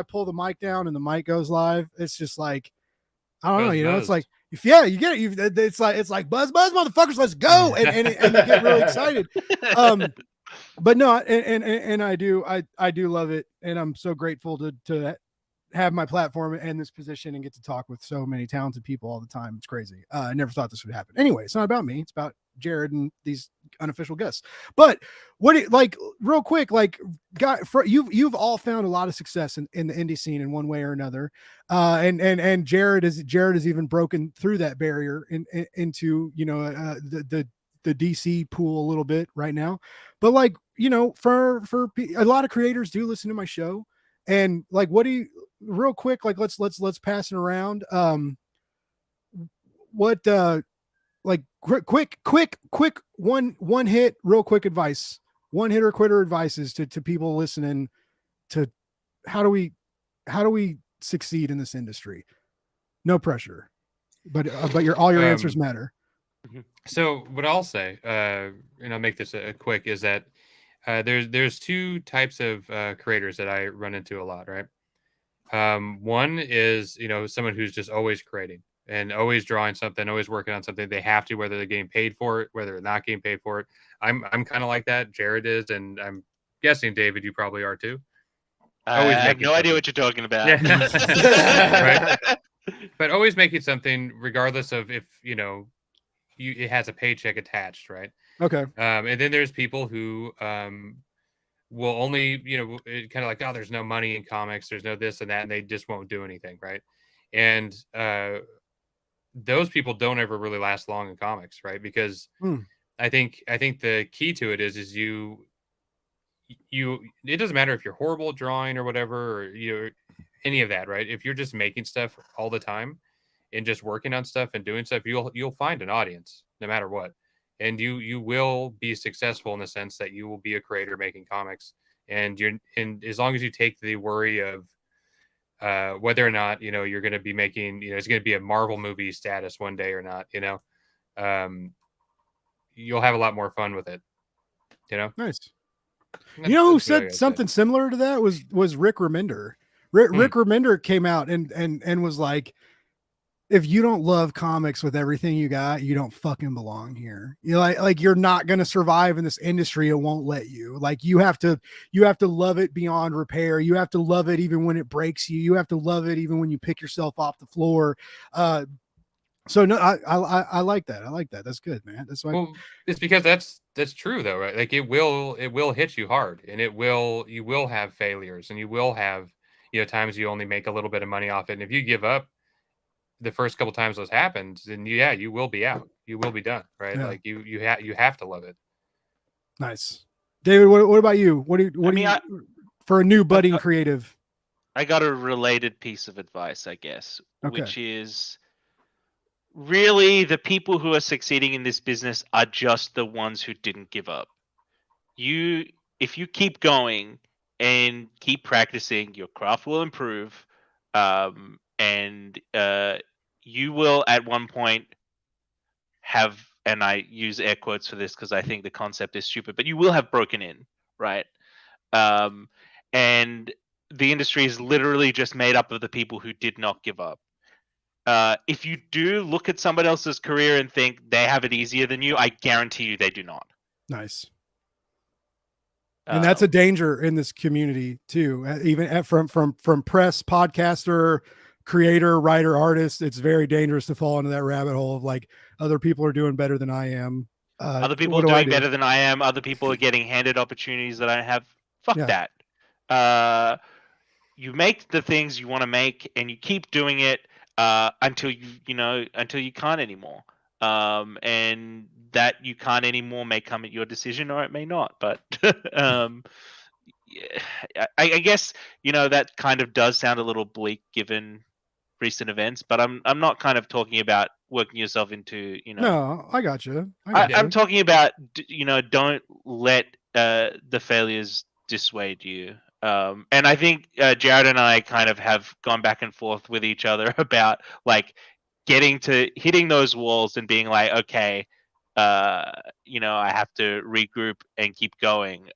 pull the mic down and the mic goes live, it's just like, I don't know, Buzz, you know, it's buzz. like, if you get it, it's like buzz, motherfuckers, let's go, and you get really excited. But no, and I do love it, and I'm so grateful to have my platform and this position and get to talk with so many talented people all the time. It's crazy. I never thought this would happen. Anyway, it's not about me. It's about Jared and these unofficial guests. But what it, like real quick, like you've all found a lot of success in the indie scene in one way or another. And Jared has even broken through that barrier into, you know, the DC pool a little bit right now. But like, you know, for a lot of creators do listen to my show. And like, what do you, real quick, like let's pass it around. What like quick one hit real quick advice, one hitter quitter advices to people listening to how do we succeed in this industry? No pressure, but all your answers matter. So what I'll say, and I'll make this quick, is that there's two types of creators that I run into a lot, right? One is, you know, someone who's just always creating and always drawing something, always working on something. They have to, whether they're getting paid for it, whether they're not getting paid for it. I'm kind of like that. Jared is, and I'm guessing David, you probably are too. I have no idea what you're talking about. Right? But always making something, regardless of if, you know, it has a paycheck attached, right? Okay. And then there's people who will only, you know, kind of like, oh, there's no money in comics, there's no this and that, and they just won't do anything, right? And those people don't ever really last long in comics, right? Because I think the key to it is you it doesn't matter if you're horrible at drawing or whatever, or you any of that, right? If you're just making stuff all the time and just working on stuff and doing stuff, you'll find an audience no matter what. And you will be successful in the sense that you will be a creator making comics, and as long as you take the worry of whether or not, you know, you're going to be making, you know, it's going to be a Marvel movie status one day or not, you know, you'll have a lot more fun with it, you know. Nice. You know who said something similar to that was Rick Remender. Rick Remender came out and was like, if you don't love comics with everything you got, you don't fucking belong here. You know, like you're not going to survive in this industry. It won't let you. Like you have to love it beyond repair. You have to love it even when it breaks you. You have to love it even when you pick yourself off the floor. So no, I like that. I like that. That's good, man. That's why. Well, it's because that's true though, right? Like it will hit you hard, and you will have failures, and you will have, you know, times you only make a little bit of money off it. And if you give up the first couple times those happens, then you will be out. You will be done, right? Yeah. Like you have to love it. Nice. David, what about you? What do you for a new budding creative? I got a related piece of advice, I guess, which is really the people who are succeeding in this business are just the ones who didn't give up. If you keep going and keep practicing, your craft will improve, and you will at one point have, and I use air quotes for this because I think the concept is stupid, but you will have broken in, right? And the industry is literally just made up of the people who did not give up. If you do look at somebody else's career and think they have it easier than you, I guarantee you they do not. Nice. And that's a danger in this community too. Even from press, podcaster, creator, writer, artist, it's very dangerous to fall into that rabbit hole of like, other people are doing better than I am. Other people are doing better than I am. Other people are getting handed opportunities that I have. Fuck that. You make the things you want to make, and you keep doing it until you can't anymore. And that you can't anymore may come at your decision, or it may not. But I guess, you know, that kind of does sound a little bleak given recent events, but I'm not kind of talking about working yourself into, you know. No, I got you. I'm talking about, you know, don't let the failures dissuade you. And I think Jared and I kind of have gone back and forth with each other about like hitting those walls and being like, okay, you know, I have to regroup and keep going.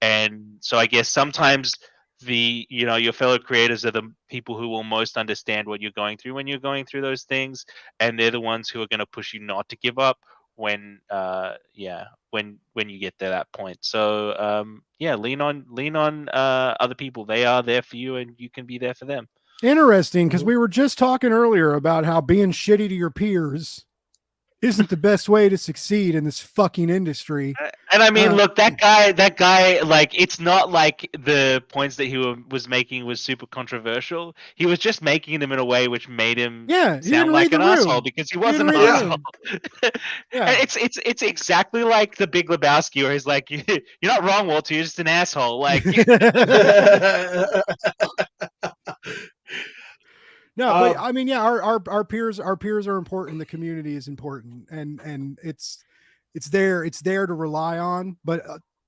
And so I guess sometimes your fellow creators are the people who will most understand what you're going through when you're going through those things, and they're the ones who are going to push you not to give up when when you get to that point. So lean on other people. They are there for you, and you can be there for them. Interesting, because we were just talking earlier about how being shitty to your peers isn't the best way to succeed in this fucking industry. And I mean, look, that guy, like, it's not like the points that he was making was super controversial. He was just making them in a way which made him sound like an asshole because he wasn't an asshole. It's exactly like the Big Lebowski, where he's like, "You're not wrong, Walter. You're just an asshole." Like, no, but I mean, yeah, our peers are important. The community is important, and it's there to rely on, but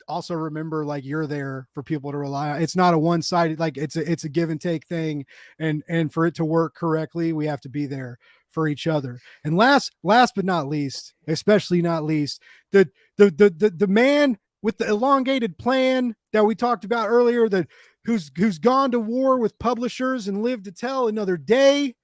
also remember, like, you're there for people to rely on. It's not a one-sided, like, it's a give and take thing, and for it to work correctly, we have to be there for each other. And last but not least, especially not least, the man with the elongated plan that we talked about earlier, that who's gone to war with publishers and lived to tell another day,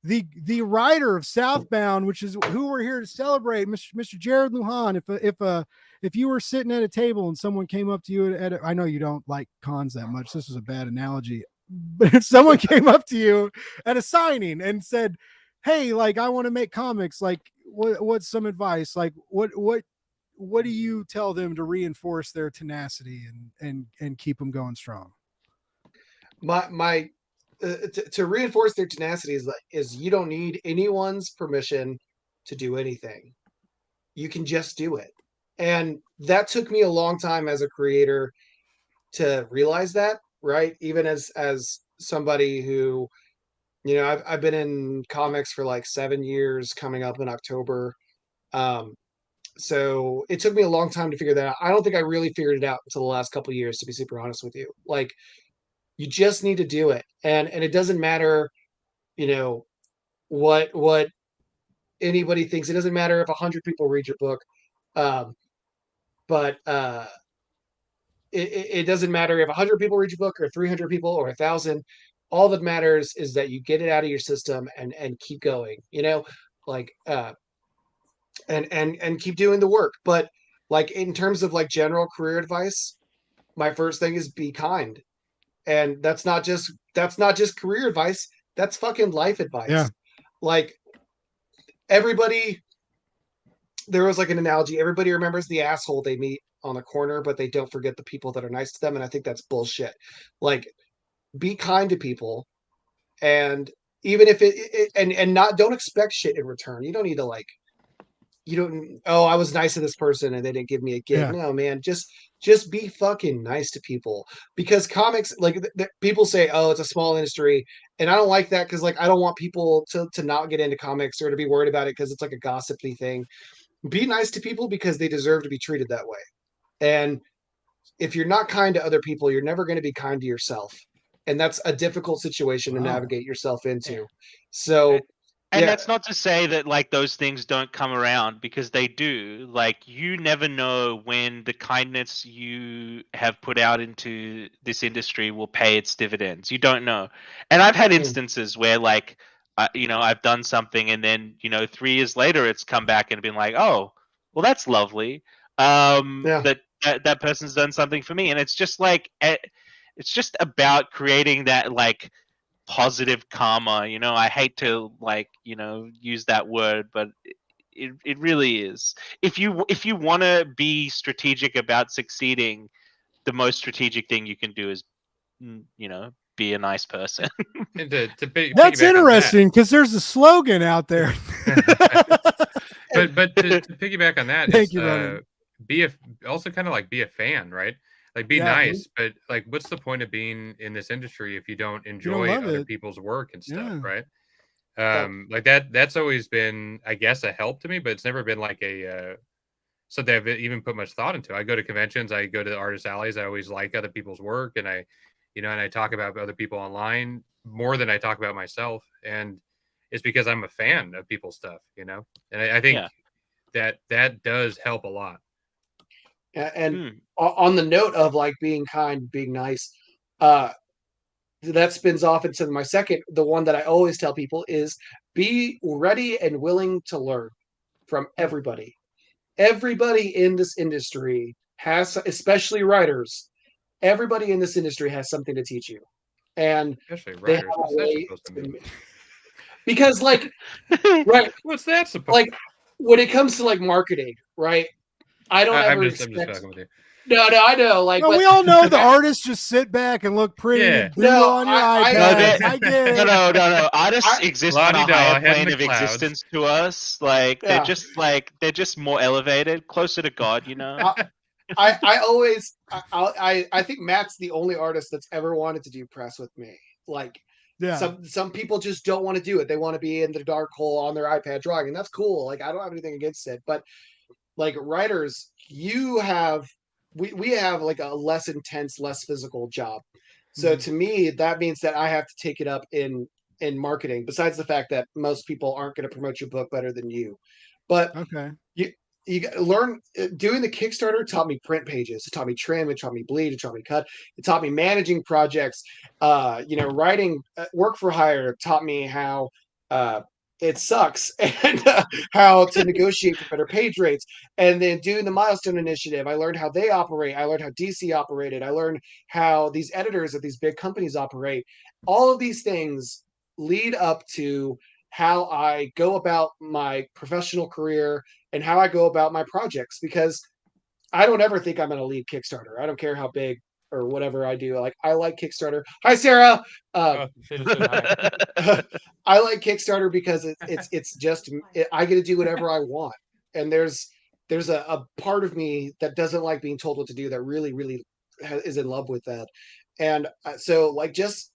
the writer of Southbound, which is who we're here to celebrate, Mr. Jared Lujan. If you were sitting at a table and someone came up to you I know you don't like cons that much, this is a bad analogy, but if someone came up to you at a signing and said, "Hey, like, I want to make comics, like, what's some advice? Like, what do you tell them to reinforce their tenacity and keep them going strong?" To reinforce their tenacity is you don't need anyone's permission to do anything. You can just do it. And that took me a long time as a creator to realize that, right? Even as somebody who, I've been in comics for like 7 years, coming up in October. So it took me a long time to figure that out. I don't think I really figured it out until the last couple of years, to be super honest with you. Like, you just need to do it, and it doesn't matter, what anybody thinks. It doesn't matter if 100 people read your book, but it doesn't matter if 100 people read your book or 300 people or 1,000. All that matters is that you get it out of your system and keep going. Like and keep doing the work. But, like, in terms of, like, general career advice, my first thing is be kind. And that's not just career advice, that's fucking life advice. Yeah. Like, everybody, there was like an analogy, everybody remembers the asshole they meet on the corner, but they don't forget the people that are nice to them. And I think that's bullshit. Like, be kind to people, and even if and don't expect shit in return. You don't need to, like, I was nice to this person and they didn't give me a gig. Yeah. No, man, just be fucking nice to people, because comics, like, people say, oh, it's a small industry, and I don't like that, because, like, I don't want people to not get into comics or to be worried about it because it's like a gossipy thing. Be nice to people because they deserve to be treated that way. And if you're not kind to other people, you're never going to be kind to yourself, and that's a difficult situation to navigate yourself into. So, and that's not to say that, like, those things don't come around, because they do. Like, you never know when the kindness you have put out into this industry will pay its dividends. You don't know. And I've had instances where, like, I've done something, and then, 3 years later, it's come back and been like, oh, well, that's lovely. That person's done something for me. And it's just like, it's just about creating that, like, positive karma. I hate to, like, use that word, but it really is. If you want to be strategic about succeeding, the most strategic thing you can do is be a nice person. And that's interesting, because there's a slogan out there. but to piggyback on that, Thank you, Ronan. Also kind of like be a fan, right? Like, be nice, but, like, what's the point of being in this industry if you don't enjoy other people's work and stuff, right? Like, that's always been, I guess, a help to me, but it's never been like something I've even put much thought into. I go to conventions, I go to the artist alleys, I always like other people's work, and I talk about other people online more than I talk about myself, and it's because I'm a fan of people's stuff, and I think that does help a lot. And on the note of, like, being kind, being nice, that spins off into my second, the one that I always tell people is be ready and willing to learn from everybody. Everybody in this industry has, especially writers, everybody in this industry has something to teach you. And Especially they have writers. a What's that way supposed to mean? because right, What's that supposed? like when it comes to like marketing, right? I don't I'm ever just expect. fucking with you. No, I know. Like, No, but we all know the artists just sit back and look pretty Yeah. and doodle No, on your I- No, iPad. they- I get it. No. Artists I- exist on a La-di-da, higher head in plane the of clouds. existence to us. Like Yeah. they're just more elevated, closer to God. You know. I always I think Matt's the only artist that's ever wanted to do press with me. Like Yeah. some people just don't want to do it. They want to be in the dark hole on their iPad drawing, and that's cool. Like I don't have anything against it, but like writers, we have like a less intense, less physical job. So Mhm. to me, that means that I have to take it up in marketing. Besides the fact that most people aren't going to promote your book better than you, but Okay. you learn doing the Kickstarter taught me print pages. It taught me trim. It taught me bleed. It taught me cut. It taught me managing projects. Writing work for hire taught me how it sucks and how to negotiate for better page rates. And then doing the Milestone Initiative, I learned how they operate. I learned how DC operated. I learned how these editors at these big companies operate. All of these things lead up to how I go about my professional career and how I go about my projects because I don't ever think I'm going to leave Kickstarter. I don't care how big or whatever I do. Like I like Kickstarter. Hi, Sarah. They just said hi. I like Kickstarter because it's just I get to do whatever I want, and there's a part of me that doesn't like being told what to do that really is in love with that, and so like just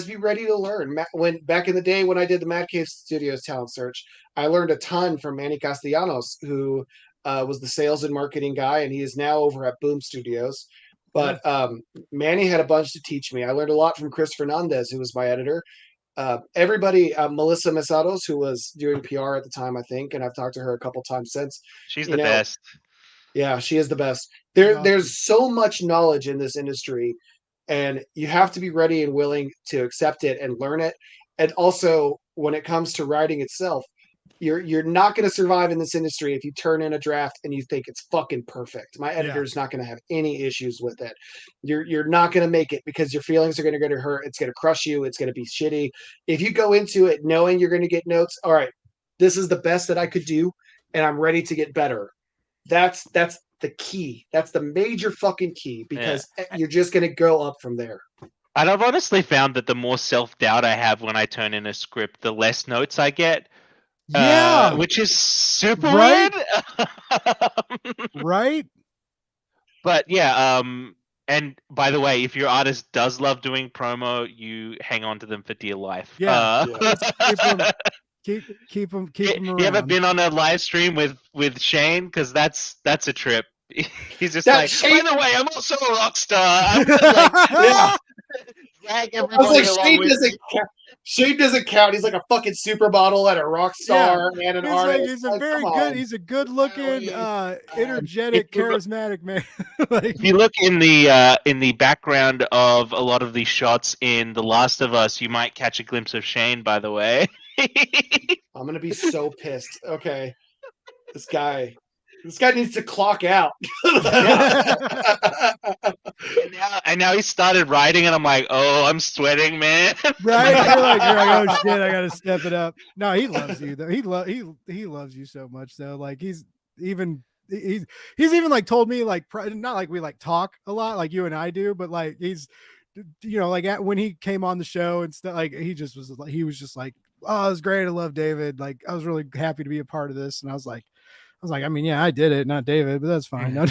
be ready to learn. When back in the day when I did the Mad Cave Studios talent search, I learned a ton from Manny Castellanos, who was the sales and marketing guy, and he is now over at Boom Studios. But Manny had a bunch to teach me. I learned a lot from Chris Fernandez, who was my editor. Everybody, Melissa Mesados, who was doing PR at the time, I think, and I've talked to her a couple times since. She's You the know, best. yeah, she is the best. Awesome. There's so much knowledge in this industry, and you have to be ready and willing to accept it and learn it. And also, when it comes to writing itself, you're not going to survive in this industry if you turn in a draft and you think it's fucking perfect. My editor's not going to have any issues with it. You're not going to make it because your feelings are going to get hurt. It's going to crush you. It's going to be shitty. If you go into it knowing you're going to get notes, all right, this is the best that I could do, and I'm ready to get better. That's the key. That's the major fucking key because you're just going to go up from there. And I've honestly found that the more self-doubt I have when I turn in a script, the less notes I get. Yeah. Which is super Right? weird. Right? But yeah, and by the way, if your artist does love doing promo, you hang on to them for dear life. Yeah. Keep them around. You ever been on a live stream with Shane? Because that's a trip. He's just That like, Shane- by the way, I'm also a rock star. I'm gonna, Yeah. drag I was everybody like, along Shane with doesn't me. count. Shane doesn't count. He's like a fucking supermodel and a rock star and an He's artist. like he's a very come good. on. He's a good looking, energetic, If you- charismatic man. Like, If you look in the background of a lot of these shots in The Last of Us, you might catch a glimpse of Shane. By the way, I'm gonna be so pissed. Okay, this guy needs to clock out. and now he started writing, and I'm like, oh, I'm sweating, man. right? You're like, oh shit, I gotta step it up. No, he loves you though. He loves you so much though. Like he's even like told me like not like we like talk a lot like you and I do, but like he's like when he came on the show and stuff, like he was just like, oh, it was great. I love David. Like I was really happy to be a part of this. And I was like, I mean, yeah, I did it, not David, but that's fine. No,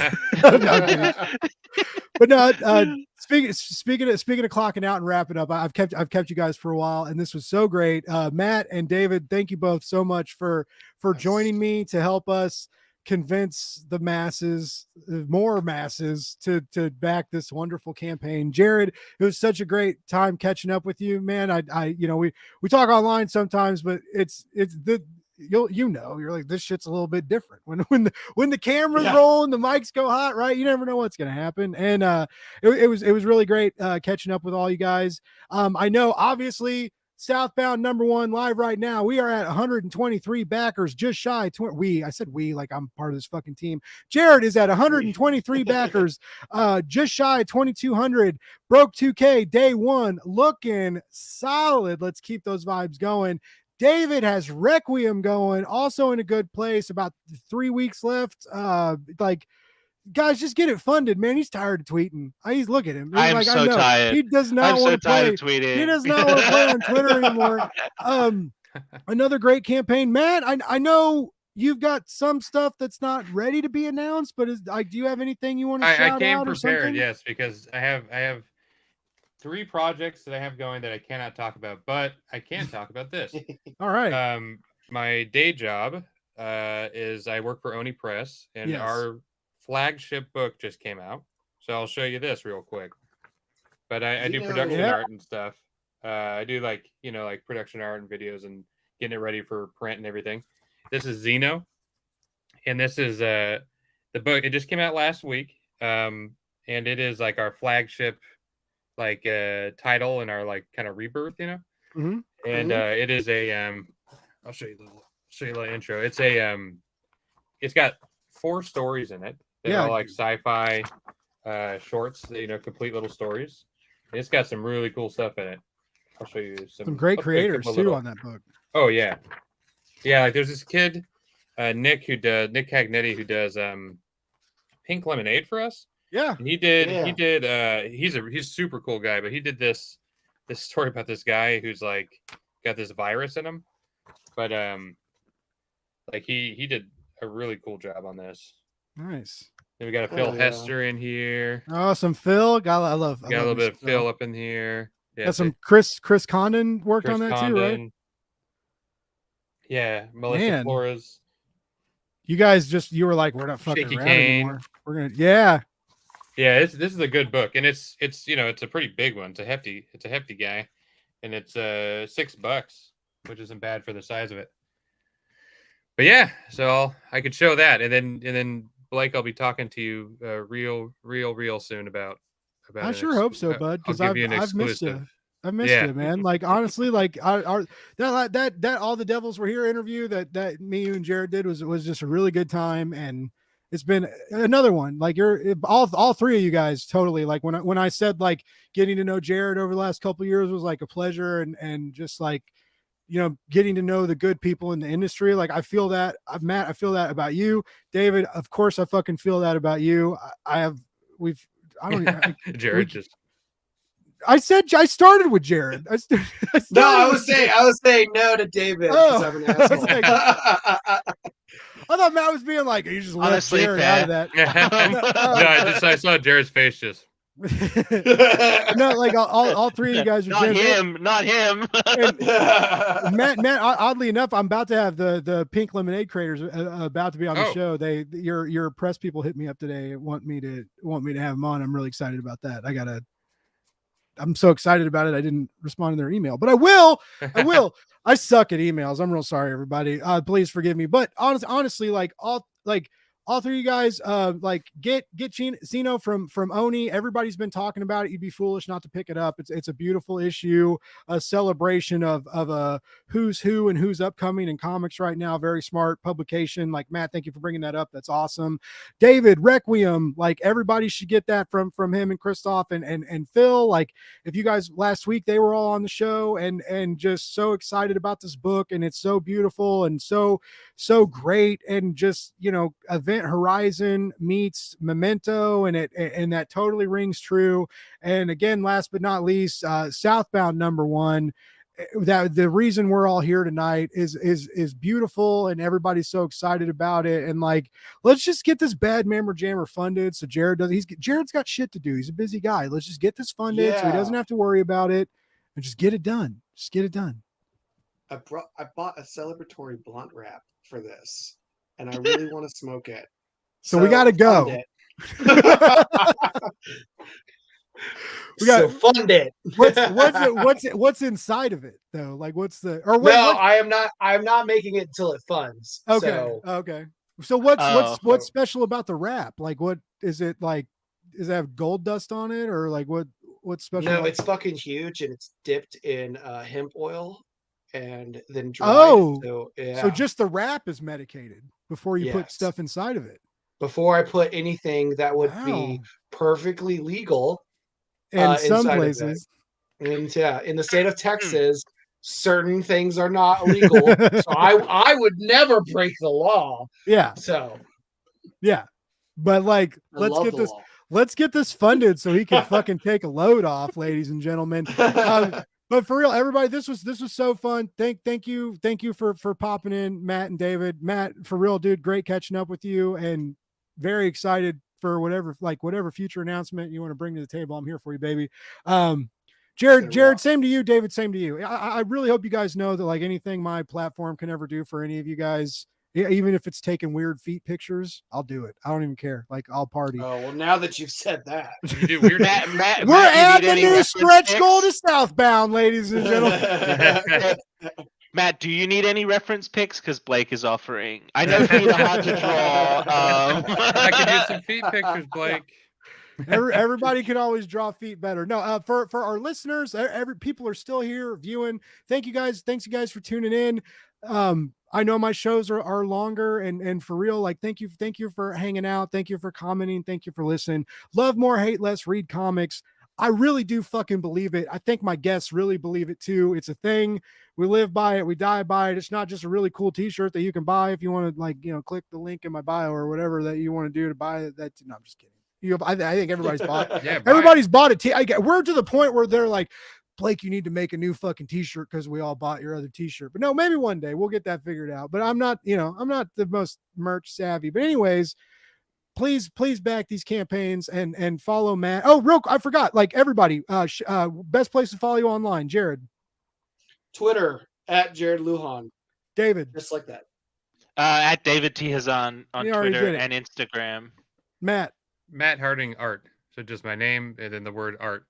but no, speaking of clocking out and wrapping up, I've kept you guys for a while, and this was so great. Matt and David, thank you both so much for joining me to help us convince the masses, more masses, to back this wonderful campaign. Jared, it was such a great time catching up with you, man. I we talk online sometimes, but you're like, this shit's a little bit different when the cameras roll and the mics go hot, right? You never know what's gonna happen. And it was really great catching up with all you guys. I know obviously Southbound #1 live right now. We are at 123 backers, just shy. I said we like I'm part of this fucking team. Jared is at 123 backers, just shy 2,200. Broke 2K day one, looking solid. Let's keep those vibes going. David has Requiem going, also in a good place. About 3 weeks left. Guys, just get it funded, man. He's tired of tweeting. He's look at him. I'm like, so I know. tired. He does not want to play. Of tweeting. He does not want to play on Twitter anymore. Another great campaign, Matt. I know you've got some stuff that's not ready to be announced, but do you have anything you want to shout out? I came prepared, yes, because I have 3 projects that I have going that I cannot talk about, but I can talk about this. All right. My day job is I work for Oni Press, and our flagship book just came out, so I'll show you this real quick. But I do production art and stuff. I do like production art and videos and getting it ready for print and everything. This is Xeno, and this is the book. It just came out last week, and it is like our flagship title and our kind of rebirth, Mm-hmm. And it is a I'll show you a little intro. It's a it's got 4 stories in it. They're all like sci-fi shorts, complete little stories. And it's got some really cool stuff in it. I'll show you some great creators too on that book. Oh yeah. Like there's this kid, Nick Cagnetti, who does Pink Lemonade for us. Yeah. And he's a super cool guy, but he did this story about this guy who's got this virus in him. But he did a really cool job on this. Nice. Then we got a Phil Hester in here. Oh, some Phil. I love a little bit of Phil up in here. Yeah, got some Chris Condon worked on that too, right? Yeah, Melissa Flores. You guys you were like, we're not fucking Shaky around Kane. anymore. We're gonna Yeah, this is a good book, and it's it's a pretty big one. It's a hefty guy, and it's $6, which isn't bad for the size of it. But yeah, so I could show that, and then Blake, I'll be talking to you real soon about. I sure hope so, bud, because I've missed you. I've missed you, man. Like honestly, like that all the Devils Were Here interview that me, you, and Jared did was just a really good time, and it's been another one. Like you're all 3 of you guys totally. Like when I said like getting to know Jared over the last couple of years was like a pleasure, and just like getting to know the good people in the industry. Like I feel that, Matt, I feel that about you. David, of course, I fucking feel that about you. I said I started with Jared. I was saying no to David. I'm an asshole. I thought Matt was being like, you just let Jared out of that. I saw Jared's face just. No, like all 3 of you guys are not him. Matt, oddly enough, I'm about to have the Pink Lemonade creators about to be on the show. Your press people hit me up today and want me to have them on. I'm really excited about that. I'm so excited about it. I didn't respond to their email, but I will. I suck at emails. I'm real sorry, everybody. Please forgive me. But honestly, all 3 of you guys, get Xeno from Oni. Everybody's been talking about it. You'd be foolish not to pick it up. It's a beautiful issue, a celebration of a who's who and who's upcoming in comics right now. Very smart publication. Like Matt, thank you for bringing that up. That's awesome. David, Requiem, like everybody should get that from him and Christoph and Phil. Like if you guys last week, they were all on the show and just so excited about this book, and it's so beautiful and so great, and just Event Horizon meets Memento, and that totally rings true. And again, last but not least, Southbound #1. That the reason we're all here tonight is beautiful, and everybody's so excited about it. And like, let's just get this Bad Mammer Jammer funded. So Jared's got shit to do. He's a busy guy. Let's just get this funded so he doesn't have to worry about it, and just get it done. Just get it done. I bought a celebratory blunt wrap for this, and I really want to smoke it. So we got to go. We got- So fund it. What's inside of it though? Like what's the or No, I am not making it until it funds. okay. So Okay. So what's Oh. what's special about the wrap? Like what is it like? Does it have gold dust on it or like what's special? no, about- it's fucking huge and it's dipped in hemp oil and then dried. Oh, So yeah. so just the wrap is medicated before you put Yes. stuff inside of it. Before I put anything that would Wow. be perfectly legal In some inside of it. places. And yeah, in the state of Texas, certain things are not illegal. So I would never break the law. Yeah. So Yeah. But like I love the law. let's get this funded so he can fucking take a load off, ladies and gentlemen. But for real, everybody, this was so fun. Thank you for popping in, Matt and David. Matt, for real, dude, great catching up with you, and very excited for whatever future announcement you want to bring to the table. I'm here for you, baby. Jared, same to you. David, same to you. I really hope you guys know that like anything my platform can ever do for any of you guys, even if it's taking weird feet pictures, I'll do it. I don't even care. Like I'll party. Oh well, now that you've said that, You do weird. Matt, We're Matt, you adding need a any new stretch reference goal pics? to Southbound, ladies and gentlemen. Matt, do you need any reference pics? Because Blake is offering. I know feet are hard to draw. I could use some feet pictures, Blake. Everybody can always draw feet better. No, for our listeners, every people are still here viewing. Thanks you guys for tuning in. I know my shows are longer and for real, like thank you for hanging out. Thank you for commenting. Thank you for listening. Love more, hate less, read comics. I really do fucking believe it. I think my guests really believe it too. It's a thing. We live by it. We die by it. It's not just a really cool t-shirt that you can buy if you want to click the link in my bio or whatever that you want to do to buy it. No, I'm just kidding. I think everybody's bought. Yeah, Everybody's bought it. We're to the point where they're like, Blake, you need to make a new fucking t-shirt because we all bought your other t-shirt. But no, maybe one day we'll get that figured out. But I'm not the most merch savvy. But anyways, please back these campaigns and follow Matt. Oh, I forgot. Like everybody, best place to follow you online, Jared. Twitter at Jared Lujan, David. just like that. At David T Hazan on You already Twitter did it. and Instagram. Matt Harding Art. So just my name and then the word art.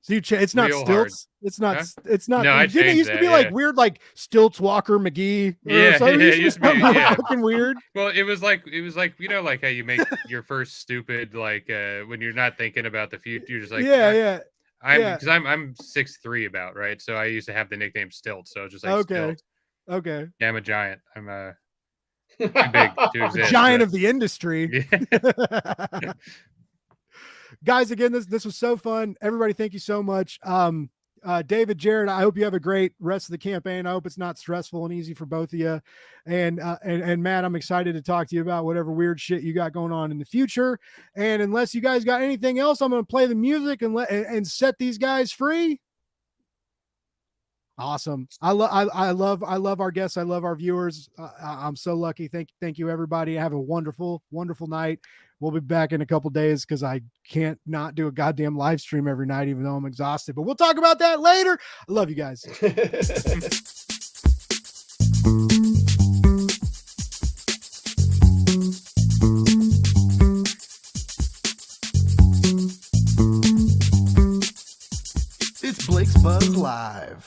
So it's not Real stilts. hard. It's not. Huh? It's not. No, I didn't it changed used to that, be like yeah. weird, like Stilts Walker McGee? Or Yeah, something? yeah, it used to be, something yeah. fucking weird. Well, it was like like how you make your first stupid when you're not thinking about the future. You're just like yeah. I'm 6'3" about right. So I used to have the nickname Stilt. So it's just like Stilt. Okay. Yeah, I'm a giant. I'm too big to exist. Giant but- of the industry. Yeah. Guys, again, this was so fun. Everybody, thank you so much. David, Jared, I hope you have a great rest of the campaign. I hope it's not stressful and easy for both of you. And Matt, I'm excited to talk to you about whatever weird shit you got going on in the future. And unless you guys got anything else, I'm going to play the music and set these guys free. Awesome. I love our guests. I love our viewers. I'm so lucky. Thank you, everybody. Have a wonderful, wonderful night. We'll be back in a couple days because I can't not do a goddamn live stream every night, even though I'm exhausted. But we'll talk about that later. I love you guys. It's Blake's Buzz Live.